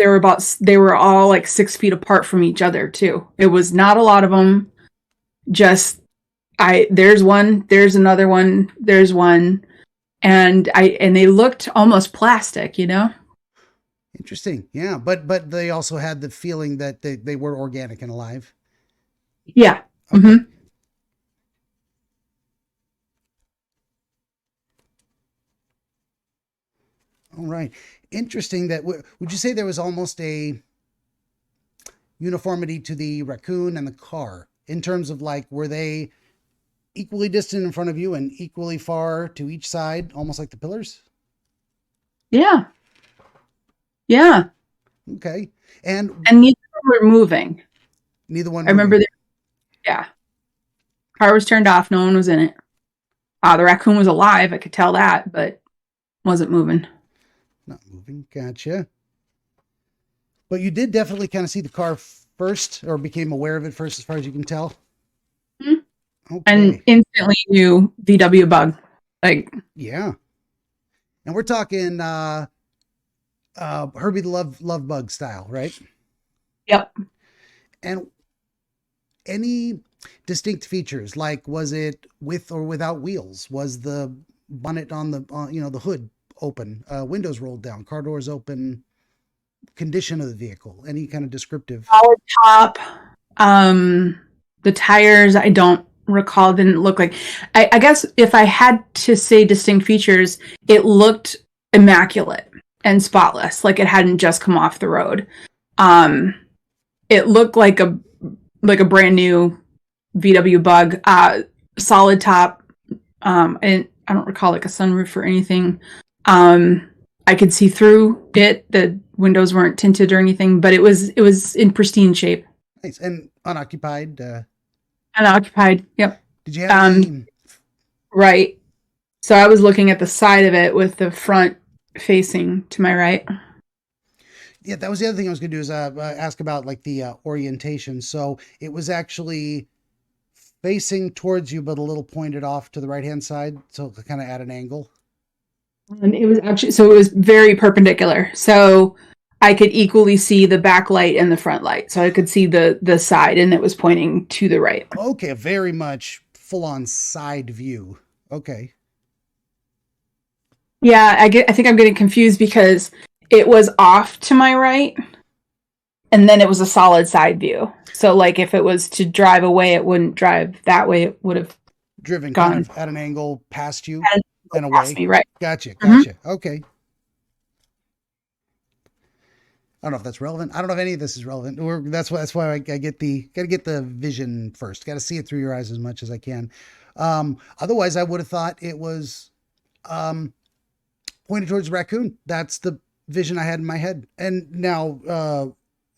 Speaker 2: they were all like 6 feet apart from each other too. It was not a lot of them. Just there's one, there's another one, there's one, and they looked almost plastic, you know?
Speaker 1: Interesting. Yeah, but they also had the feeling that they were organic and alive.
Speaker 2: Yeah.
Speaker 1: Okay.
Speaker 2: Mm-hmm.
Speaker 1: All right. Interesting. That would you say there was almost a uniformity to the raccoon and the car in terms of like were they equally distant in front of you and equally far to each side, almost like the pillars?
Speaker 2: Yeah. Yeah.
Speaker 1: Okay. And
Speaker 2: neither of them were moving.
Speaker 1: neither one.
Speaker 2: I remember yeah. Car was turned off, no one was in it. The raccoon was alive, I could tell that, but wasn't moving.
Speaker 1: Not moving. Gotcha. But you did definitely kind of see the car first, or became aware of it first, as far as you can tell.
Speaker 2: Mm-hmm.
Speaker 1: Okay.
Speaker 2: And instantly knew VW bug. Like,
Speaker 1: yeah. And we're talking Herbie the Love Bug style, right?
Speaker 2: yep.
Speaker 1: And any distinct features, like was it with or without wheels? Was the bonnet on the the hood open, windows rolled down, car doors open, condition of the vehicle, any kind of descriptive?
Speaker 2: Solid top. The tires, I don't recall, didn't look like. I guess if I had to say distinct features, it looked immaculate and spotless, like it hadn't just come off the road. It looked like a brand new VW Bug, solid top, and I don't recall like a sunroof or anything. I could see through it. The windows weren't tinted or anything, but it was in pristine shape.
Speaker 1: Nice. And unoccupied.
Speaker 2: Unoccupied. Yep.
Speaker 1: Did you have any?
Speaker 2: Right. So I was looking at the side of it with the front facing to my right.
Speaker 1: Yeah, that was the other thing I was going to do is ask about like the orientation. So it was actually facing towards you, but a little pointed off to the right-hand side, so kind of at an angle.
Speaker 2: And it was very perpendicular. So I could equally see the back light and the front light. So I could see the side, and it was pointing to the right.
Speaker 1: Okay, very much full-on side view. Okay.
Speaker 2: Yeah, I think I'm getting confused because it was off to my right, and then it was a solid side view. So like if it was to drive away, it wouldn't drive that way. It would have
Speaker 1: driven
Speaker 2: gone
Speaker 1: kind of at an angle past you
Speaker 2: and
Speaker 1: away.
Speaker 2: Me, right.
Speaker 1: Gotcha. Okay. I don't know if that's relevant. I don't know if any of this is relevant. That's why I gotta get the vision first. Got to see it through your eyes as much as I can. Otherwise, I would have thought it was pointed towards the raccoon. That's the vision I had in my head. And now,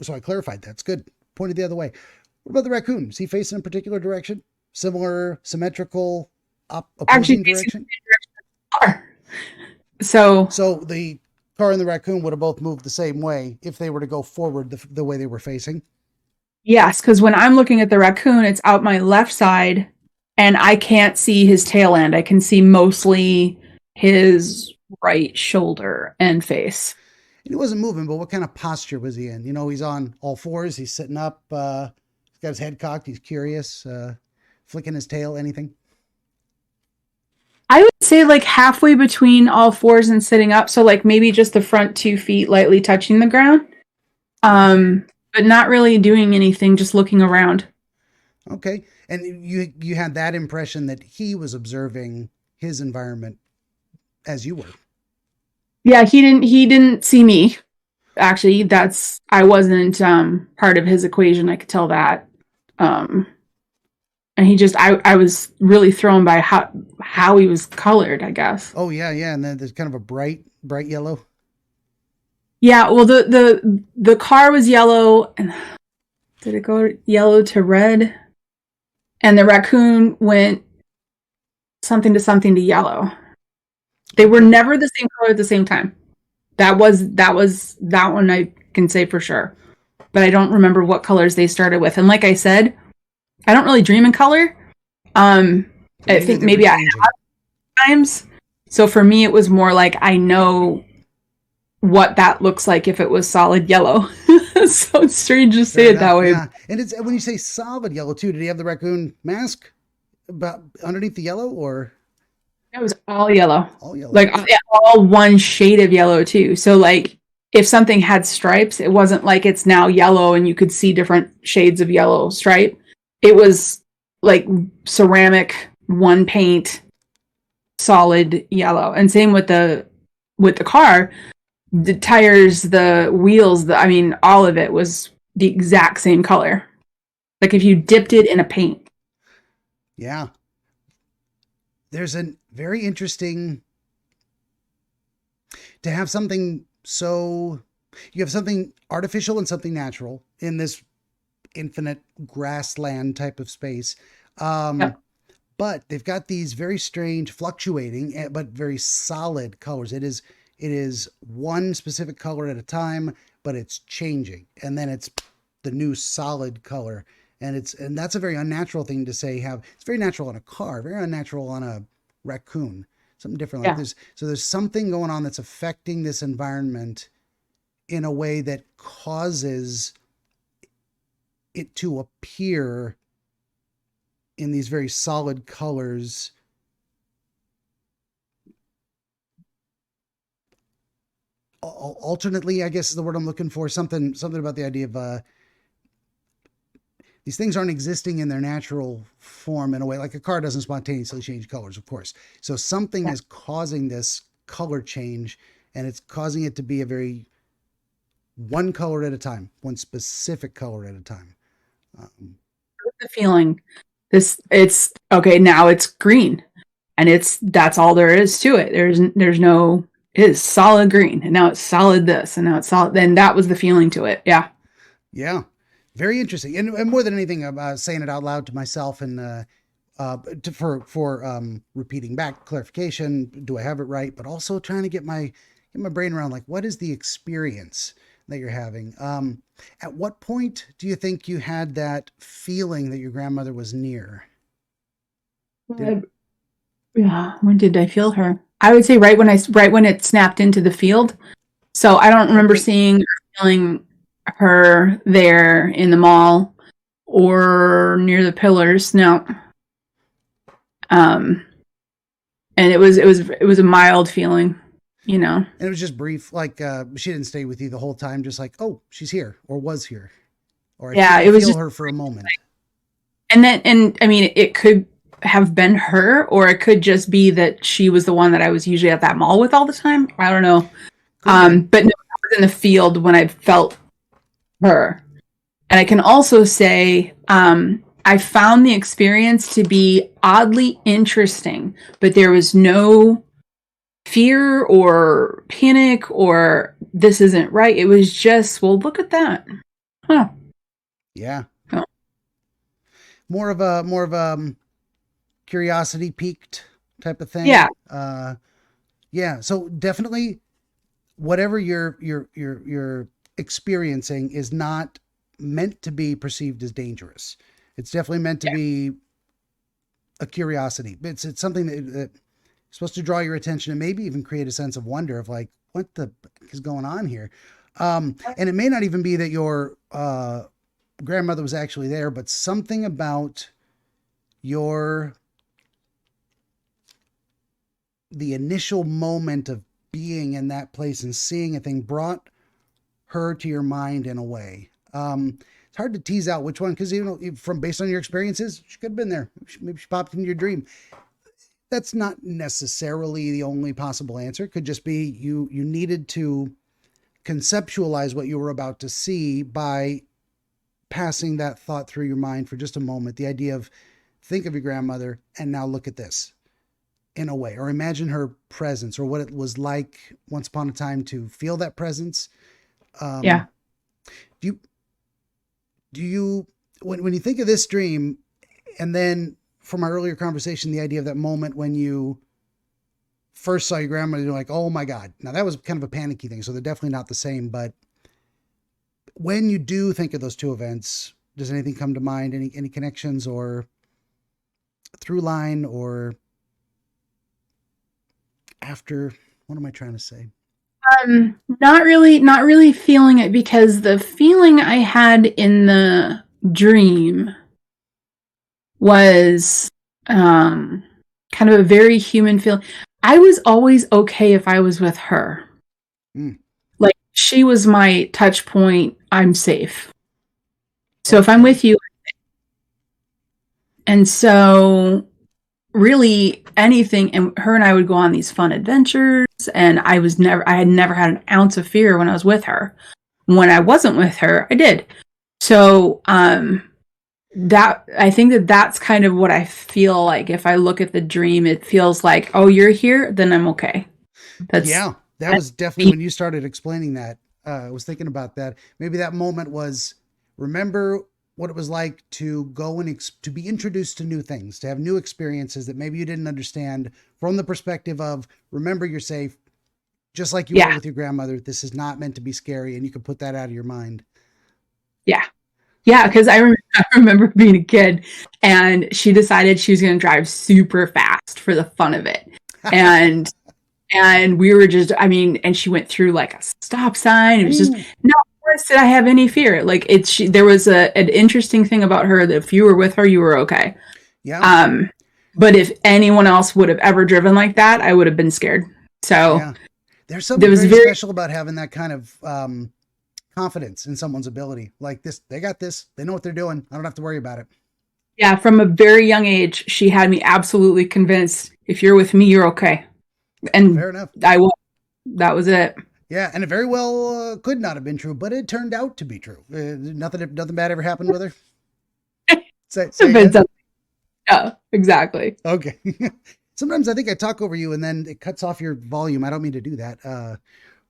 Speaker 1: so I clarified. That's good. Pointed the other way. What about the raccoon? Is he facing a particular direction? Similar, symmetrical, opposing direction?
Speaker 2: car. So
Speaker 1: So the car and the raccoon would have both moved the same way if they were to go forward the way they were facing.
Speaker 2: yes, because when I'm looking at the raccoon, it's out my left side, and I can't see his tail end. I can see mostly his right shoulder and face.
Speaker 1: And he wasn't moving, but what kind of posture was he in? You know, he's on all fours. He's sitting up. He's got his head cocked. He's curious, flicking his tail. Anything?
Speaker 2: I would say like halfway between all fours and sitting up. So like maybe just the front 2 feet lightly touching the ground. But not really doing anything, just looking around.
Speaker 1: Okay. And you had that impression that he was observing his environment as you were.
Speaker 2: Yeah, he didn't see me. Actually, I wasn't part of his equation. I could tell that. Um and I was really thrown by how he was colored, I guess.
Speaker 1: Oh yeah, yeah. And then there's kind of a bright yellow.
Speaker 2: Yeah, well the car was yellow, and did it go yellow to red? And the raccoon went something to yellow. They were never the same color at the same time. That one I can say for sure. But I don't remember what colors they started with. And like I said, I don't really dream in color. I think maybe I have times. So for me it was more like I know what that looks like if it was solid yellow. So it's strange to say it that way.
Speaker 1: Yeah. And it's when you say solid yellow too, did he have the raccoon mask about underneath the yellow or
Speaker 2: It was all yellow.
Speaker 1: all yellow?
Speaker 2: Like all one shade of yellow too. So like if something had stripes, it wasn't like it's now yellow and you could see different shades of yellow stripe. It was like ceramic, one paint, solid yellow. And same with the car. The tires, the wheels, I mean, all of it was the exact same color. Like if you dipped it in a paint.
Speaker 1: Yeah. There's a very interesting to have something so you have something artificial and something natural in this infinite grassland type of space.
Speaker 2: Yep.
Speaker 1: But they've got these very strange fluctuating but very solid colors. It is one specific color at a time, but it's changing. And then it's the new solid color. And that's a very unnatural thing to say it's very natural on a car, very unnatural on a raccoon. Something different like
Speaker 2: Yeah.
Speaker 1: this. So there's something going on that's affecting this environment in a way that causes it to appear in these very solid colors. Alternately, I guess is the word I'm looking for. Something about the idea of these things aren't existing in their natural form in a way like a car doesn't spontaneously change colors, of course. So something
Speaker 2: Yeah.
Speaker 1: is causing this color change, and it's causing it to be a very one color at a time, one specific color at a time.
Speaker 2: The feeling it's okay, now it's green. And that's all there is to it. There's no it is solid green, and now it's solid this, and now it's solid. Then that was the feeling to it. Yeah.
Speaker 1: Yeah, very interesting. And more than anything, I'm saying it out loud to myself and for repeating back clarification. Do I have it right? But also trying to get my brain around like what is the experience that you're having. At what point do you think you had that feeling that your grandmother was near? Did,
Speaker 2: Yeah. When did I feel her? I would say right when it snapped into the field. So I don't remember
Speaker 1: okay.
Speaker 2: seeing or feeling her there in the mall or near the pillars. No. Um, and it was a mild feeling, you know.
Speaker 1: And it was just brief, like she didn't stay with you the whole time, just like, oh, she's here or was here. Or
Speaker 2: Yeah,
Speaker 1: I
Speaker 2: it was
Speaker 1: feel
Speaker 2: just,
Speaker 1: her for a moment.
Speaker 2: and I mean, it could have been her, or it could just be that she was the one that I was usually at that mall with all the time. I don't know. But no, I was in the field when I felt her. And I can also say, I found the experience to be oddly interesting, but there was no fear or panic or this isn't right. It was just, well, look at that. Huh.
Speaker 1: Yeah.
Speaker 2: Oh.
Speaker 1: More of a curiosity piqued type of thing.
Speaker 2: Yeah.
Speaker 1: Yeah. So definitely whatever you're experiencing is not meant to be perceived as dangerous. It's definitely meant to
Speaker 2: Yeah.
Speaker 1: be a curiosity. It's something that supposed to draw your attention and maybe even create a sense of wonder of like, what the heck is going on here? And it may not even be that your grandmother was actually there, but something about your the initial moment of being in that place and seeing a thing brought her to your mind in a way. It's hard to tease out which one because from based on your experiences, she could have been there. Maybe she popped into your dream. That's not necessarily the only possible answer. It could just be you needed to conceptualize what you were about to see by passing that thought through your mind for just a moment. The idea of think of your grandmother and now look at this in a way, or imagine her presence or what it was like once upon a time to feel that presence.
Speaker 2: Yeah.
Speaker 1: Do you when you think of this dream, and then from our earlier conversation, the idea of that moment when you first saw your grandmother, you're like, oh my God. Now that was kind of a panicky thing. So they're definitely not the same, but when you do think of those two events, does anything come to mind? Any connections or through line or after? What am I trying to say?
Speaker 2: Not really feeling it, because the feeling I had in the dream was kind of a very human feeling. I was always okay if I was with her.
Speaker 1: Mm.
Speaker 2: Like, she was my touch point. I'm safe. So
Speaker 1: Okay.
Speaker 2: if I'm with you, and so really anything, and her and I would go on these fun adventures, and I had never had an ounce of fear when I was with her. When I wasn't with her, I did. So that, I think that's kind of what I feel like. If I look at the dream, it feels like, oh, you're here, then I'm okay.
Speaker 1: That was definitely when you started explaining that. I was thinking about that. Maybe that moment was remember what it was like to go and to be introduced to new things, to have new experiences that maybe you didn't understand from the perspective of remember you're safe, just like you were with your grandmother. This is not meant to be scary, and you can put that out of your mind.
Speaker 2: Yeah. Yeah, because I remember being a kid, and she decided she was going to drive super fast for the fun of it. And we were just, and she went through like a stop sign. It was just, not once did I have any fear. Like there was an interesting thing about her that if you were with her, you were okay.
Speaker 1: Yeah.
Speaker 2: But if anyone else would have ever driven like that, I would have been scared. So
Speaker 1: yeah. There's something very special about having that kind of confidence in someone's ability. Like this, they got this. They know what they're doing. I don't have to worry about it.
Speaker 2: Yeah, from a very young age, she had me absolutely convinced, if you're with me, you're okay. And
Speaker 1: fair enough.
Speaker 2: That was it.
Speaker 1: Yeah, and it very well could not have been true, but it turned out to be true. Nothing bad ever happened with her. Say
Speaker 2: yeah, exactly.
Speaker 1: Okay. Sometimes I think I talk over you and then it cuts off your volume. I don't mean to do that.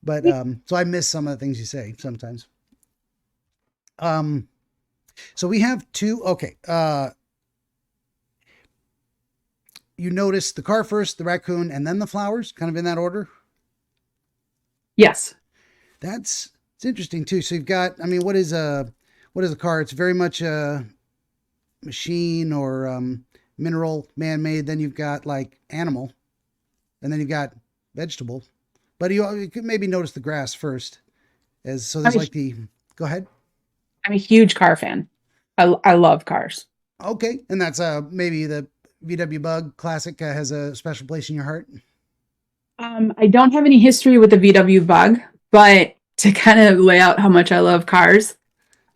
Speaker 1: But so I miss some of the things you say sometimes. So we have two. Okay. You notice the car first, the raccoon, and then the flowers, kind of in that order.
Speaker 2: Yes.
Speaker 1: It's interesting too. So you've got, what is a car? It's very much a machine or mineral, man-made. Then you've got like animal, and then you've got vegetable. But you could maybe notice the grass first. Go ahead.
Speaker 2: I'm a huge car fan. I love cars.
Speaker 1: Okay. And that's maybe the VW Bug Classic has a special place in your heart.
Speaker 2: I don't have any history with the VW Bug, but to kind of lay out how much I love cars.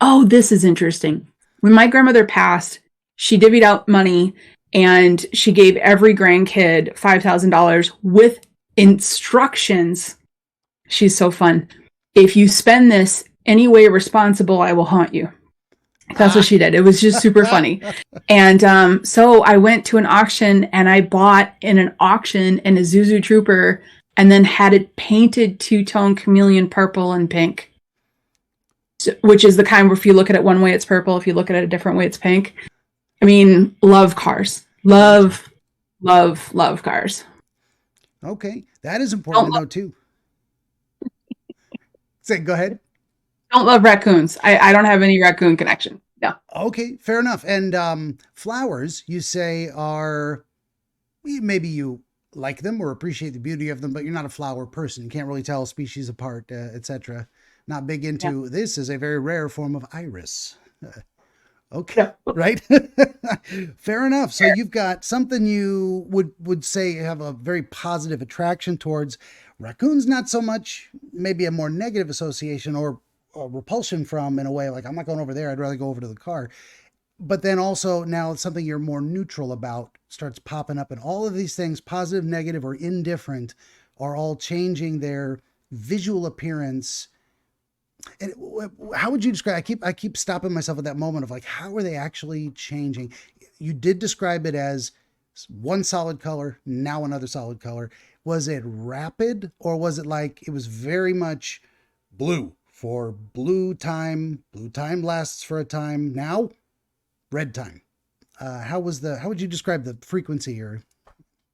Speaker 2: Oh, this is interesting. When my grandmother passed, she divvied out money and she gave every grandkid $5,000 with instructions. She's so fun. If you spend this any way responsible, I will haunt you. That's what she did. It was just super funny. And so I went to an auction and I bought in an auction an Isuzu Trooper and then had it painted two-tone chameleon purple and pink, which is the kind where if you look at it one way, it's purple. If you look at it a different way, it's pink. Love cars. Love cars.
Speaker 1: Okay. That is important
Speaker 2: Don't
Speaker 1: to know too. Say, go ahead.
Speaker 2: don't love raccoons. I don't have any raccoon connection. No.
Speaker 1: Okay, fair enough. And flowers, you say, are maybe you like them or appreciate the beauty of them, but you're not a flower person. You can't really tell species apart, etc. Not big
Speaker 2: Yeah.
Speaker 1: into this is a very rare form of iris. Okay,
Speaker 2: No.
Speaker 1: right? Fair enough. So you've got something you would say have a very positive attraction towards. Raccoons, not so much. Maybe a more negative association or repulsion from, in a way. Like, I'm not going over there. I'd rather go over to the car. But then also now something you're more neutral about starts popping up, and all of these things, positive, negative, or indifferent, are all changing their visual appearance. And how would you describe? I keep stopping myself at that moment of like, how are they actually changing? You did describe it as one solid color, now another solid color. Was it rapid, or was it like it was very much blue for blue time? Blue time lasts for a time. Now, red time. How would you describe the frequency here?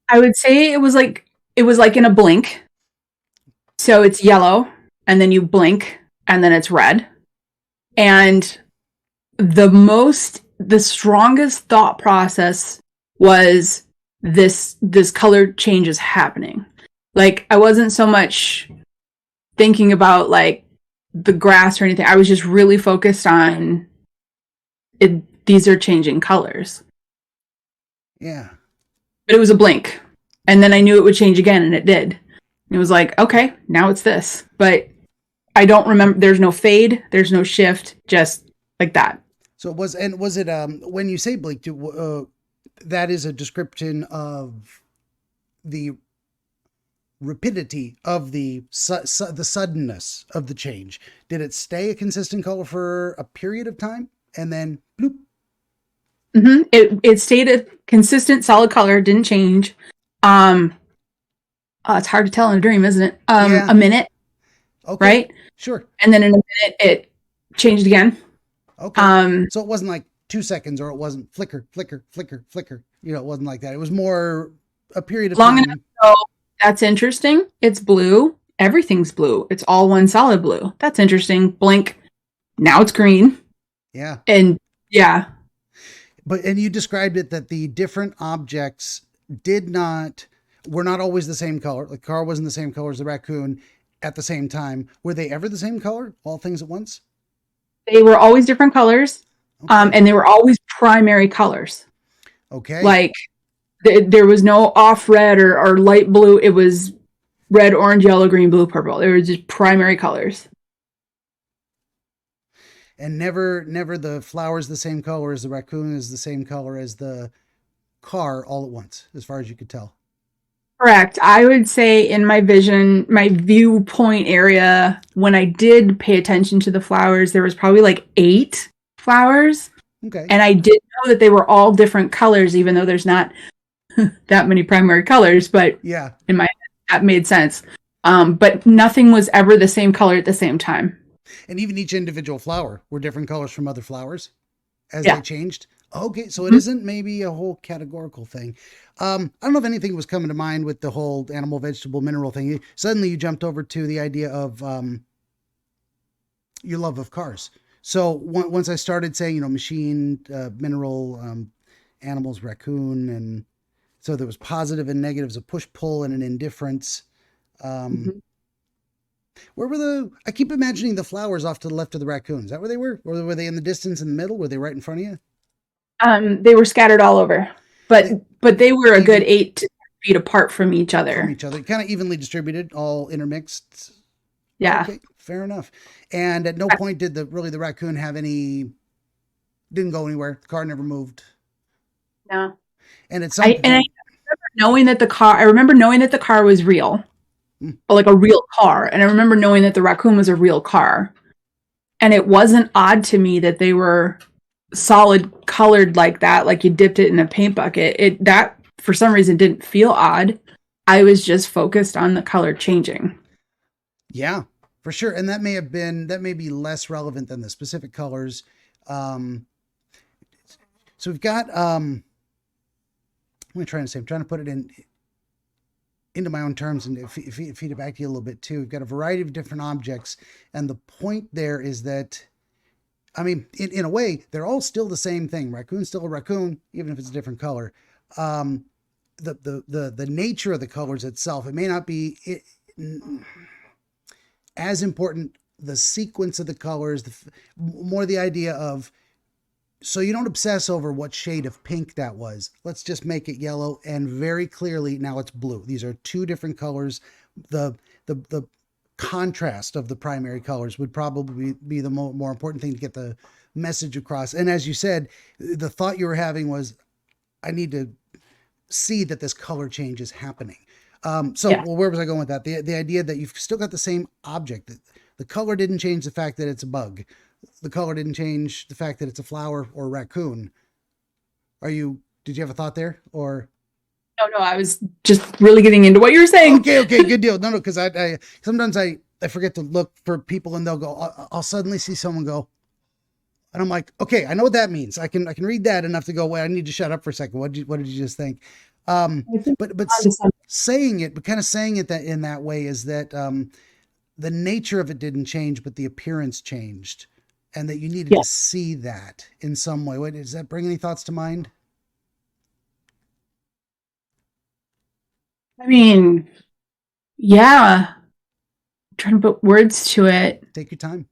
Speaker 2: I would say it was like in a blink. So it's yellow, and then you blink, and then it's red. And the strongest thought process was this color change is happening. Like, I wasn't so much thinking about like the grass or anything. I was just really focused on it. These are changing colors.
Speaker 1: Yeah.
Speaker 2: But it was a blink. And then I knew it would change again, and it did. It was like, okay, now it's this. But I don't remember. There's no fade. There's no shift. Just like that.
Speaker 1: So was it when you say blink, that is a description of the rapidity of the suddenness of the change. Did it stay a consistent color for a period of time and then bloop?
Speaker 2: Mm-hmm. It stayed a consistent solid color, didn't change. It's hard to tell in a dream, isn't it?
Speaker 1: Yeah.
Speaker 2: A minute,
Speaker 1: Okay.
Speaker 2: right?
Speaker 1: Sure.
Speaker 2: And then in a minute, it changed again.
Speaker 1: Okay. So it wasn't like 2 seconds, or it wasn't flicker, flicker, flicker, flicker. It wasn't like that. It was more a period of
Speaker 2: Long
Speaker 1: time.
Speaker 2: enough. So that's interesting. It's blue. Everything's blue. It's all one solid blue. That's interesting. Blink. Now it's green.
Speaker 1: Yeah.
Speaker 2: And yeah.
Speaker 1: And you described it that the different objects were not always the same color. The car wasn't the same color as the raccoon at the same time. Were they ever the same color? All things at once?
Speaker 2: They were always different colors.
Speaker 1: Okay.
Speaker 2: And they were always primary colors.
Speaker 1: Okay.
Speaker 2: Like there was no off red or light blue. It was red, orange, yellow, green, blue, purple. They were just primary colors.
Speaker 1: And never the flowers the same color as the raccoon is the same color as the car all at once, as far as you could tell.
Speaker 2: Correct. I would say in my vision, my viewpoint area, when I did pay attention to the flowers, there was probably like 8 flowers.
Speaker 1: Okay.
Speaker 2: And I did know that they were all different colors, even though there's not that many primary colors. But
Speaker 1: yeah,
Speaker 2: in my head, that made sense. But nothing was ever the same color at the same time.
Speaker 1: And even each individual flower were different colors from other flowers as
Speaker 2: Yeah.
Speaker 1: they changed. Okay, so it isn't maybe a whole categorical thing. I don't know if anything was coming to mind with the whole animal, vegetable, mineral thing. Suddenly you jumped over to the idea of your love of cars. So once I started saying, machine, mineral, animals, raccoon, and so there was positive and negatives, a push-pull and an indifference. Where were I keep imagining the flowers off to the left of the raccoon. Is that where they were? Or were they in the distance in the middle? Were they right in front of you?
Speaker 2: They were scattered all over, but they were a good 8 to 10 feet apart from each other.
Speaker 1: Kind of evenly distributed, all intermixed.
Speaker 2: Yeah.
Speaker 1: Okay, fair enough. And at no point did the raccoon have didn't go anywhere. The car never moved.
Speaker 2: No.
Speaker 1: And at some point,
Speaker 2: I remember knowing that the car was real, like a real car. And I remember knowing that the raccoon was a real car. And it wasn't odd to me that they were solid colored like that, like you dipped it in a paint bucket. That for some reason didn't feel odd. I was just focused on the color changing.
Speaker 1: Yeah, for sure. And that may be less relevant than the specific colors. So we've got, I'm trying to put it in. into my own terms and feed it back to you a little bit too. We've got a variety of different objects, and the point there is that, I mean, in a way, they're all still the same thing. Raccoon's still a raccoon, even if it's a different color. The nature of the colors itself, it may not be as important. The sequence of the colors, more the idea of, so you don't obsess over what shade of pink that was. Let's just make it yellow, and very clearly now it's blue. These are two different colors. The contrast of the primary colors would probably be the more important thing to get the message across. And as you said, the thought you were having was, I need to see that this color change is happening. Well, where was I going with that? The idea that you've still got the same object. The color didn't change the fact that it's a bug. The color didn't change the fact that it's a flower or a raccoon. Did you have a thought there, or?
Speaker 2: No, I was just really getting into what you were saying.
Speaker 1: Okay, good deal. No, because I sometimes I forget to look for people, and they'll go, I'll suddenly see someone go, and I'm like, okay, I know what that means. I can read that enough to go, wait, I need to shut up for a second. What did you just think? But saying it that in that way is that the nature of it didn't change, but the appearance changed, and that you needed to see that in some way. What, does that bring any thoughts to mind?
Speaker 2: I mean, yeah. I'm trying to put words to it.
Speaker 1: Take your time.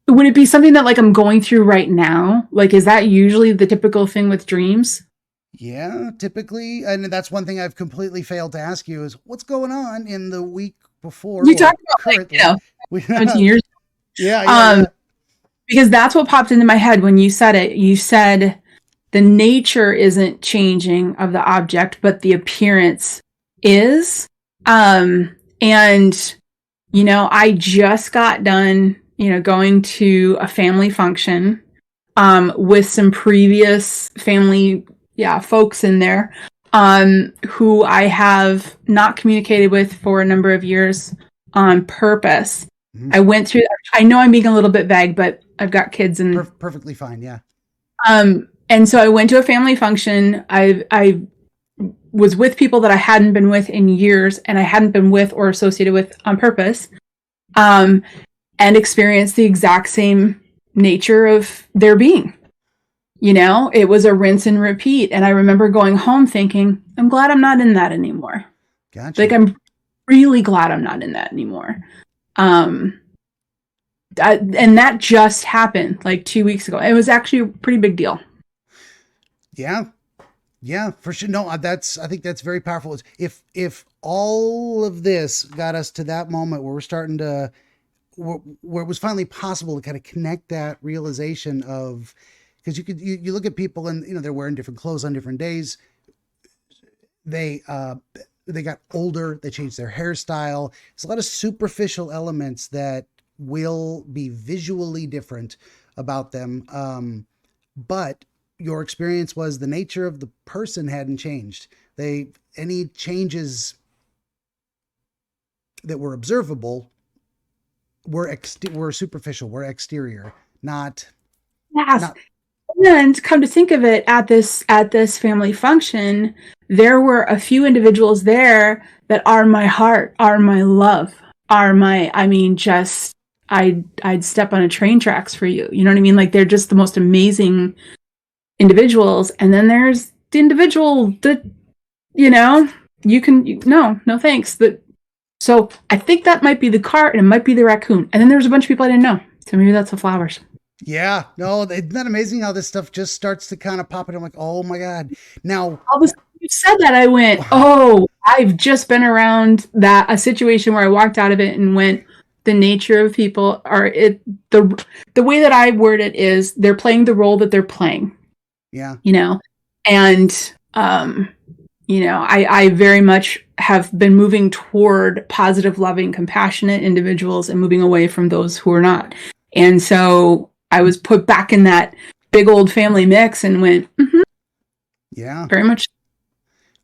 Speaker 2: Would it be something that like I'm going through right now? Like, is that usually the typical thing with dreams?
Speaker 1: Yeah, typically. And that's one thing I've completely failed to ask you is what's going on in the week before.
Speaker 2: You talked about like, 17 years ago.
Speaker 1: Yeah.
Speaker 2: Because that's what popped into my head when you said it. You said the nature isn't changing of the object, but the appearance is. And, I just got done, going to a family function, with some previous family, folks in there, who I have not communicated with for a number of years on purpose. Mm-hmm. I went through, I know I'm being a little bit vague, but I've got kids and
Speaker 1: perfectly fine. Yeah.
Speaker 2: And so I went to a family function. I was with people that I hadn't been with in years, and I hadn't been with or associated with on purpose, and experienced the exact same nature of their being. It was a rinse and repeat. And I remember going home thinking, I'm glad I'm not in that anymore.
Speaker 1: Gotcha.
Speaker 2: Like, I'm really glad I'm not in that anymore. And that just happened like 2 weeks ago. It was actually a pretty big deal.
Speaker 1: Yeah, for sure. No, I think that's very powerful. If all of this got us to that moment where we're starting to, where it was finally possible to kind of connect that realization of, because you look at people and, they're wearing different clothes on different days. They got older, they changed their hairstyle. There's a lot of superficial elements that will be visually different about them. But your experience was the nature of the person hadn't changed. Any changes that were observable were superficial, were exterior, not.
Speaker 2: Yes. And come to think of it, at this family function, there were a few individuals there that are my heart, are my love, I'd step on a train tracks for you. You know what I mean? Like, they're just the most amazing individuals. And then there's the individual that, no thanks. So I think that might be the car, and it might be the raccoon. And then there's a bunch of people I didn't know. So maybe that's the flowers.
Speaker 1: Yeah, no, isn't that amazing how this stuff just starts to kind of pop in? I'm like, oh my God. Now,
Speaker 2: all of a sudden you said that, I went, oh, I've just been around a situation where I walked out of it and went, the nature of people the way that I word it is they're playing the role that they're playing.
Speaker 1: Yeah.
Speaker 2: And, I very much have been moving toward positive, loving, compassionate individuals and moving away from those who are not. And so I was put back in that big old family mix and went,
Speaker 1: yeah,
Speaker 2: very much.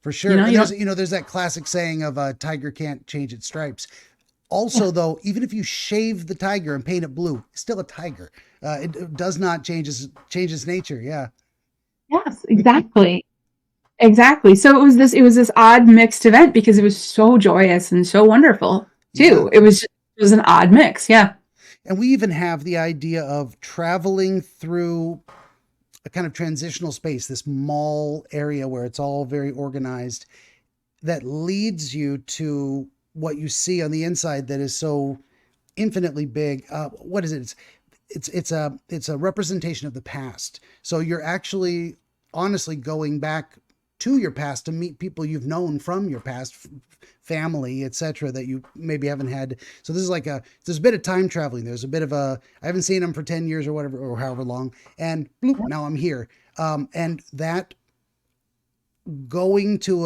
Speaker 1: For sure. There's that classic saying of a tiger can't change its stripes. Also, though, even if you shave the tiger and paint it blue, it's still a tiger. It does not change its nature. Yeah.
Speaker 2: Yes, exactly. Exactly. So it was this odd mixed event because it was so joyous and so wonderful
Speaker 1: Yeah.
Speaker 2: too. It was an odd mix. Yeah.
Speaker 1: And we even have the idea of traveling through a kind of transitional space, this mall area where it's all very organized, that leads you to what you see on the inside that is so infinitely big. What is it? It's a representation of the past. So you're actually honestly going back to your past to meet people you've known from your past, family, etc., that you maybe haven't had. So this is like there's a bit of time traveling. There's a bit of I haven't seen them for 10 years or whatever, or however long, and bloop, now I'm here. And that going to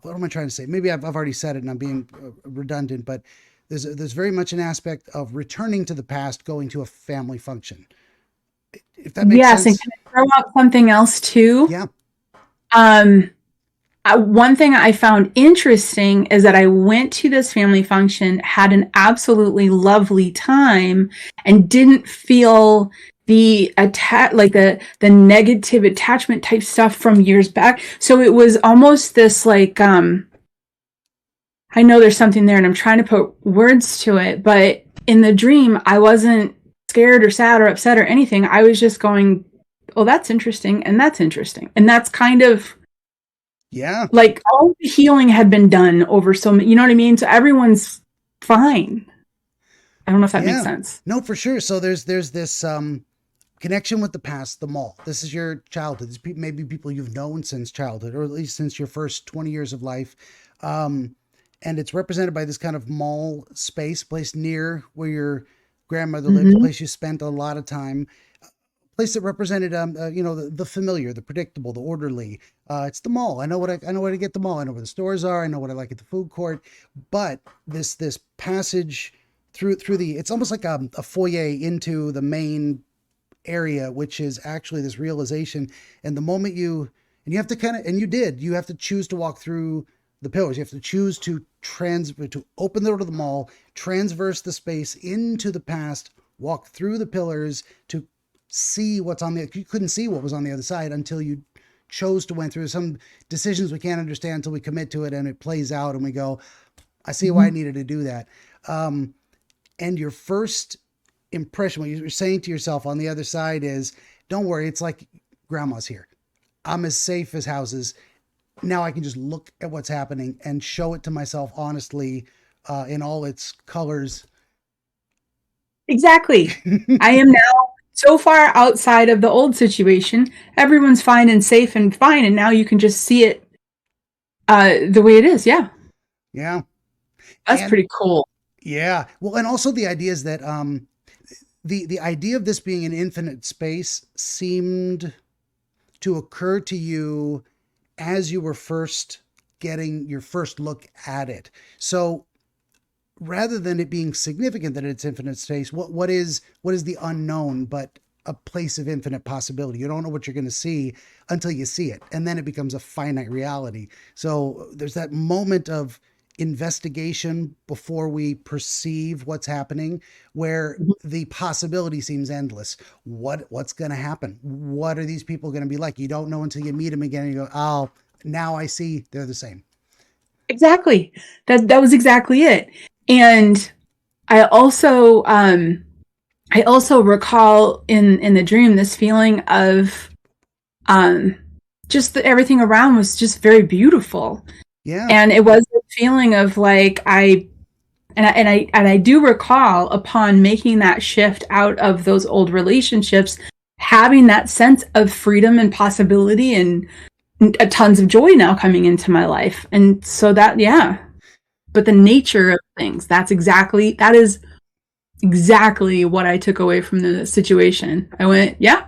Speaker 1: what am I trying to say? Maybe I've already said it and I'm being redundant, but there's very much an aspect of returning to the past, going to a family function. If that makes
Speaker 2: Yes, and
Speaker 1: sense.
Speaker 2: can I throw out something else too?
Speaker 1: Yeah.
Speaker 2: Um, one thing I found interesting is that I went to this family function, had an absolutely lovely time, and didn't feel the negative attachment type stuff from years back. So it was almost this like I know there's something there and I'm trying to put words to it, but in the dream I wasn't scared or sad or upset or anything. I was just going, "Oh, that's interesting and that's interesting." And that's kind of
Speaker 1: Yeah.
Speaker 2: like all the healing had been done over so many, you know what I mean? So everyone's fine. I don't know if that makes
Speaker 1: Yeah.
Speaker 2: sense.
Speaker 1: No, for sure. So there's this connection with the past, the mall. This is your childhood. This maybe people you've known since childhood, or at least since your first 20 years of life. And it's represented by this kind of mall space, place near where your grandmother lived, a
Speaker 2: Mm-hmm.
Speaker 1: place you spent a lot of time, place that represented, the familiar, the predictable, the orderly. It's the mall. I know where to get the mall. I know where the stores are. I know what I like at the food court. But this passage through the, it's almost like a foyer into the main area, which is actually this realization. And the moment and you have to you have to choose to walk through the pillars. You have to choose to open the door to the mall, transverse the space into the past, walk through the pillars to see what's on the, you couldn't see what was on the other side until you chose to went through some decisions we can't understand until we commit to it and it plays out and we go, I see why I needed to do that. And your first impression, what you're saying to yourself on the other side is, don't worry, it's like grandma's here. I'm as safe as houses. Now I can just look at what's happening and show it to myself honestly, in all its colors.
Speaker 2: Exactly. I am now so far outside of the old situation. Everyone's fine and safe and fine, and now you can just see it the way it is. Yeah,
Speaker 1: Yeah.
Speaker 2: that's
Speaker 1: And
Speaker 2: pretty cool.
Speaker 1: yeah. Well, and also the idea is that the idea of this being an infinite space seemed to occur to you as you were first getting your first look at it. So rather than it being significant that it's infinite space, what is the unknown but a place of infinite possibility? You don't know what you're going to see until you see it, and then it becomes a finite reality. So there's that moment of investigation before we perceive what's happening, where the possibility seems endless. What's going to happen? What are these people going to be like? You don't know until you meet them again and you go, oh, now I see they're the same.
Speaker 2: Exactly. That was exactly it. And I also I also recall in the dream this feeling of um just everything around was just very beautiful.
Speaker 1: Yeah.
Speaker 2: And it was a feeling of like I do recall upon making that shift out of those old relationships having that sense of freedom and possibility and tons of joy now coming into my life. And so that, yeah, but the nature of things, that is exactly what I took away from the situation. I went, yeah,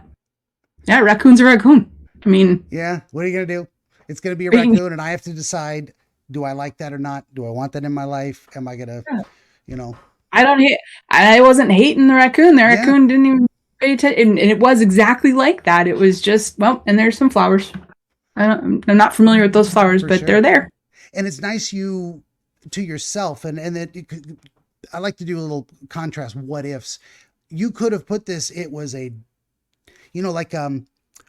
Speaker 2: yeah, raccoon's a raccoon. I mean,
Speaker 1: Yeah. What are you going to do? It's going to be a
Speaker 2: you
Speaker 1: raccoon, and I have to decide, do I like that or not? Do I want that in my life? Am I going to, you know,
Speaker 2: I don't hate. I wasn't hating the raccoon. The
Speaker 1: yeah,
Speaker 2: raccoon didn't even pay attention, and it was exactly like that. It was just well, and there's some flowers. I'm not familiar with those flowers,
Speaker 1: for
Speaker 2: but they're
Speaker 1: sure.
Speaker 2: there.
Speaker 1: And it's nice you to yourself, and that I like to do a little contrast. What ifs? You could have put this. It was a, like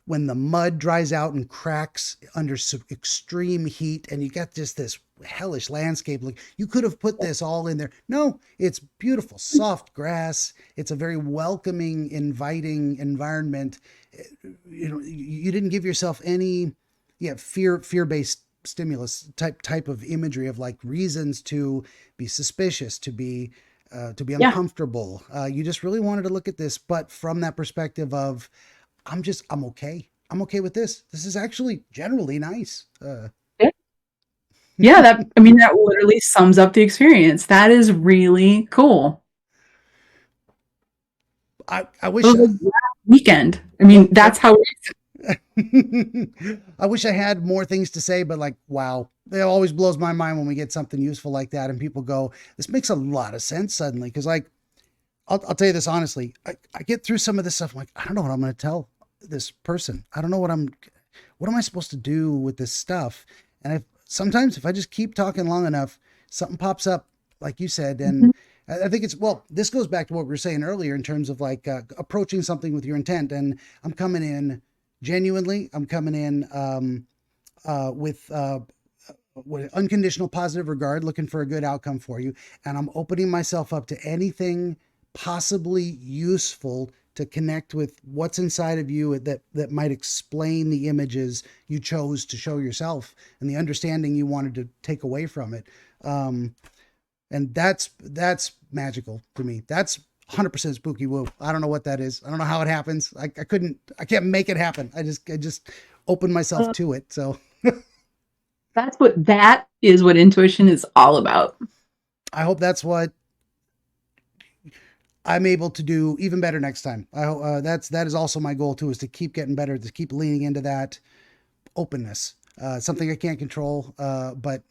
Speaker 1: when the mud dries out and cracks under extreme heat, and you got just this hellish landscape. Like, you could have put this all in there. No, it's beautiful, soft grass. It's a very welcoming, inviting environment. You didn't give yourself any, fear-based stimulus type of imagery of like reasons to be suspicious, to be uncomfortable. You just really wanted to look at this, but from that perspective of, I'm okay. I'm okay with this. This is actually generally nice.
Speaker 2: Yeah, that literally sums up the experience. That is really cool.
Speaker 1: I wish
Speaker 2: weekend. That's how
Speaker 1: I wish I had more things to say, but like, wow, it always blows my mind when we get something useful like that and people go, this makes a lot of sense suddenly. Cause like, I'll tell you this honestly, I get through some of this stuff. I'm like, I don't know what I'm going to tell this person. I don't know what am I supposed to do with this stuff? And sometimes if I just keep talking long enough, something pops up, like you said. And I think this goes back to what we were saying earlier in terms of like approaching something with your intent. And I'm coming in genuinely, with unconditional positive regard, looking for a good outcome for you. And I'm opening myself up to anything possibly useful to connect with what's inside of you that might explain the images you chose to show yourself and the understanding you wanted to take away from it. And that's magical to me. That's 100% spooky woo. I don't know what that is. I don't know how it happens. I can't make it happen. I just open myself to it. So
Speaker 2: that is what intuition is all about.
Speaker 1: I hope that's what I'm able to do even better next time. That is also my goal too, is to keep getting better, to keep leaning into that openness. Something I can't control, but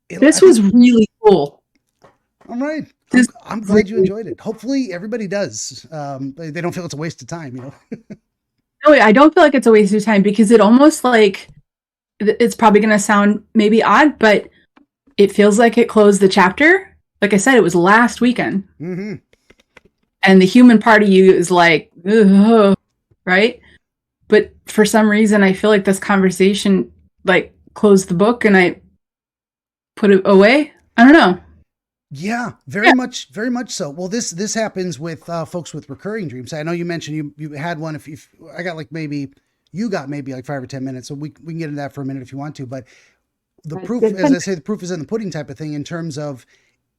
Speaker 2: this was really cool.
Speaker 1: All right. I'm glad you enjoyed it. Hopefully everybody does. They don't feel it's a waste of time, No,
Speaker 2: I don't feel like it's a waste of time, because it almost like, it's probably going to sound maybe odd, but it feels like it closed the chapter. Like I said, it was last weekend.
Speaker 1: Mm-hmm.
Speaker 2: And the human part of you is like, ugh, right? But for some reason, I feel like this conversation like closed the book and I put it away. I don't know.
Speaker 1: Yeah, very much so. Well, this happens with folks with recurring dreams. I know you mentioned you had one. If I got like maybe 5 or 10 minutes, so we can get into that for a minute if you want to. But the proof, as I say, the proof is in the pudding type of thing, in terms of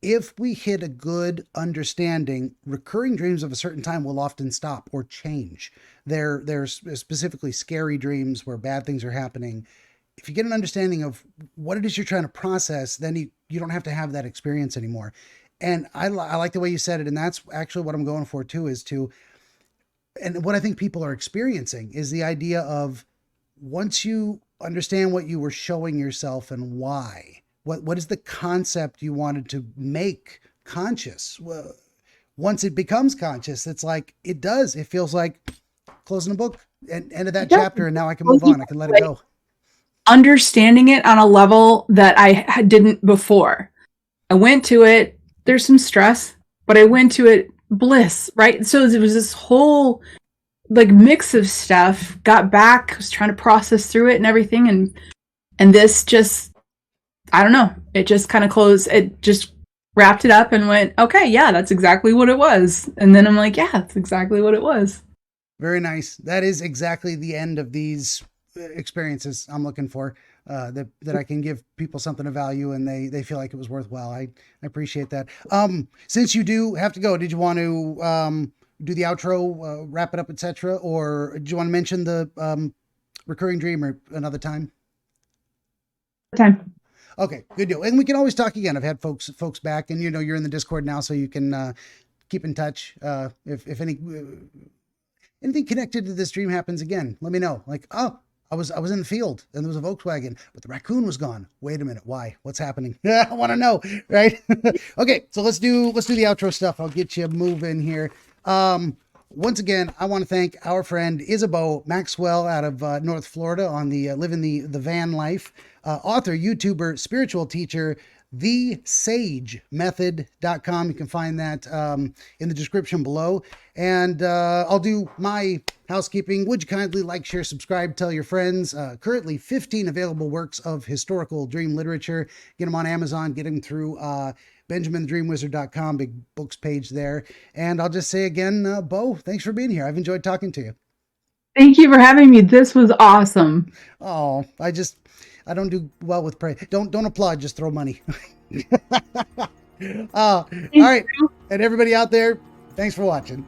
Speaker 1: if we hit a good understanding, recurring dreams of a certain time will often stop or change. They're specifically scary dreams where bad things are happening. If you get an understanding of what it is you're trying to process, then you don't have to have that experience anymore. And I like the way you said it. And that's actually what I'm going for too, and what I think people are experiencing is the idea of, once you understand what you were showing yourself and why, what is the concept you wanted to make conscious? Well, once it becomes conscious, it's like, it feels like closing a book and end of that chapter. And now I can move on. I can let it go.
Speaker 2: Understanding it on a level that I didn't before. I went to it, there's some stress, but I went to it bliss, right? So it was this whole like mix of stuff. Got back, was trying to process through it and everything, and this just, I don't know, it just kind of closed. It just wrapped it up and went, okay, yeah, that's exactly what it was. And then I'm like, yeah, that's exactly what it was.
Speaker 1: Very nice. That is exactly the end of these experiences I'm looking for, that I can give people something of value and they feel like it was worthwhile. I appreciate that. Since you do have to go, did you want to do the outro, wrap it up, etc., or do you want to mention the recurring dream or another time? Okay, good deal. And we can always talk again. I've had folks back, and you're in the Discord now, so you can keep in touch. If anything connected to this dream happens again, let me know. Like, oh, I was in the field and there was a Volkswagen, but the raccoon was gone. Wait a minute, why? What's happening? I want to know, right? Okay, so let's do the outro stuff. I'll get you moving here. Once again, I want to thank our friend Isabeau Maxwell out of North Florida on the living the van life, author, YouTuber, spiritual teacher, thesagemethod.com. You can find that in the description below. And I'll do my housekeeping. Would you kindly like, share, subscribe, tell your friends? Currently 15 available works of historical dream literature. Get them on Amazon, get them through BenjaminDreamWizard.com, big books page there. And I'll just say again, Bo, thanks for being here. I've enjoyed talking to you.
Speaker 2: Thank you for having me. This was awesome.
Speaker 1: Oh, I don't do well with praise. Don't applaud, just throw money. All right. And everybody out there, thanks for watching.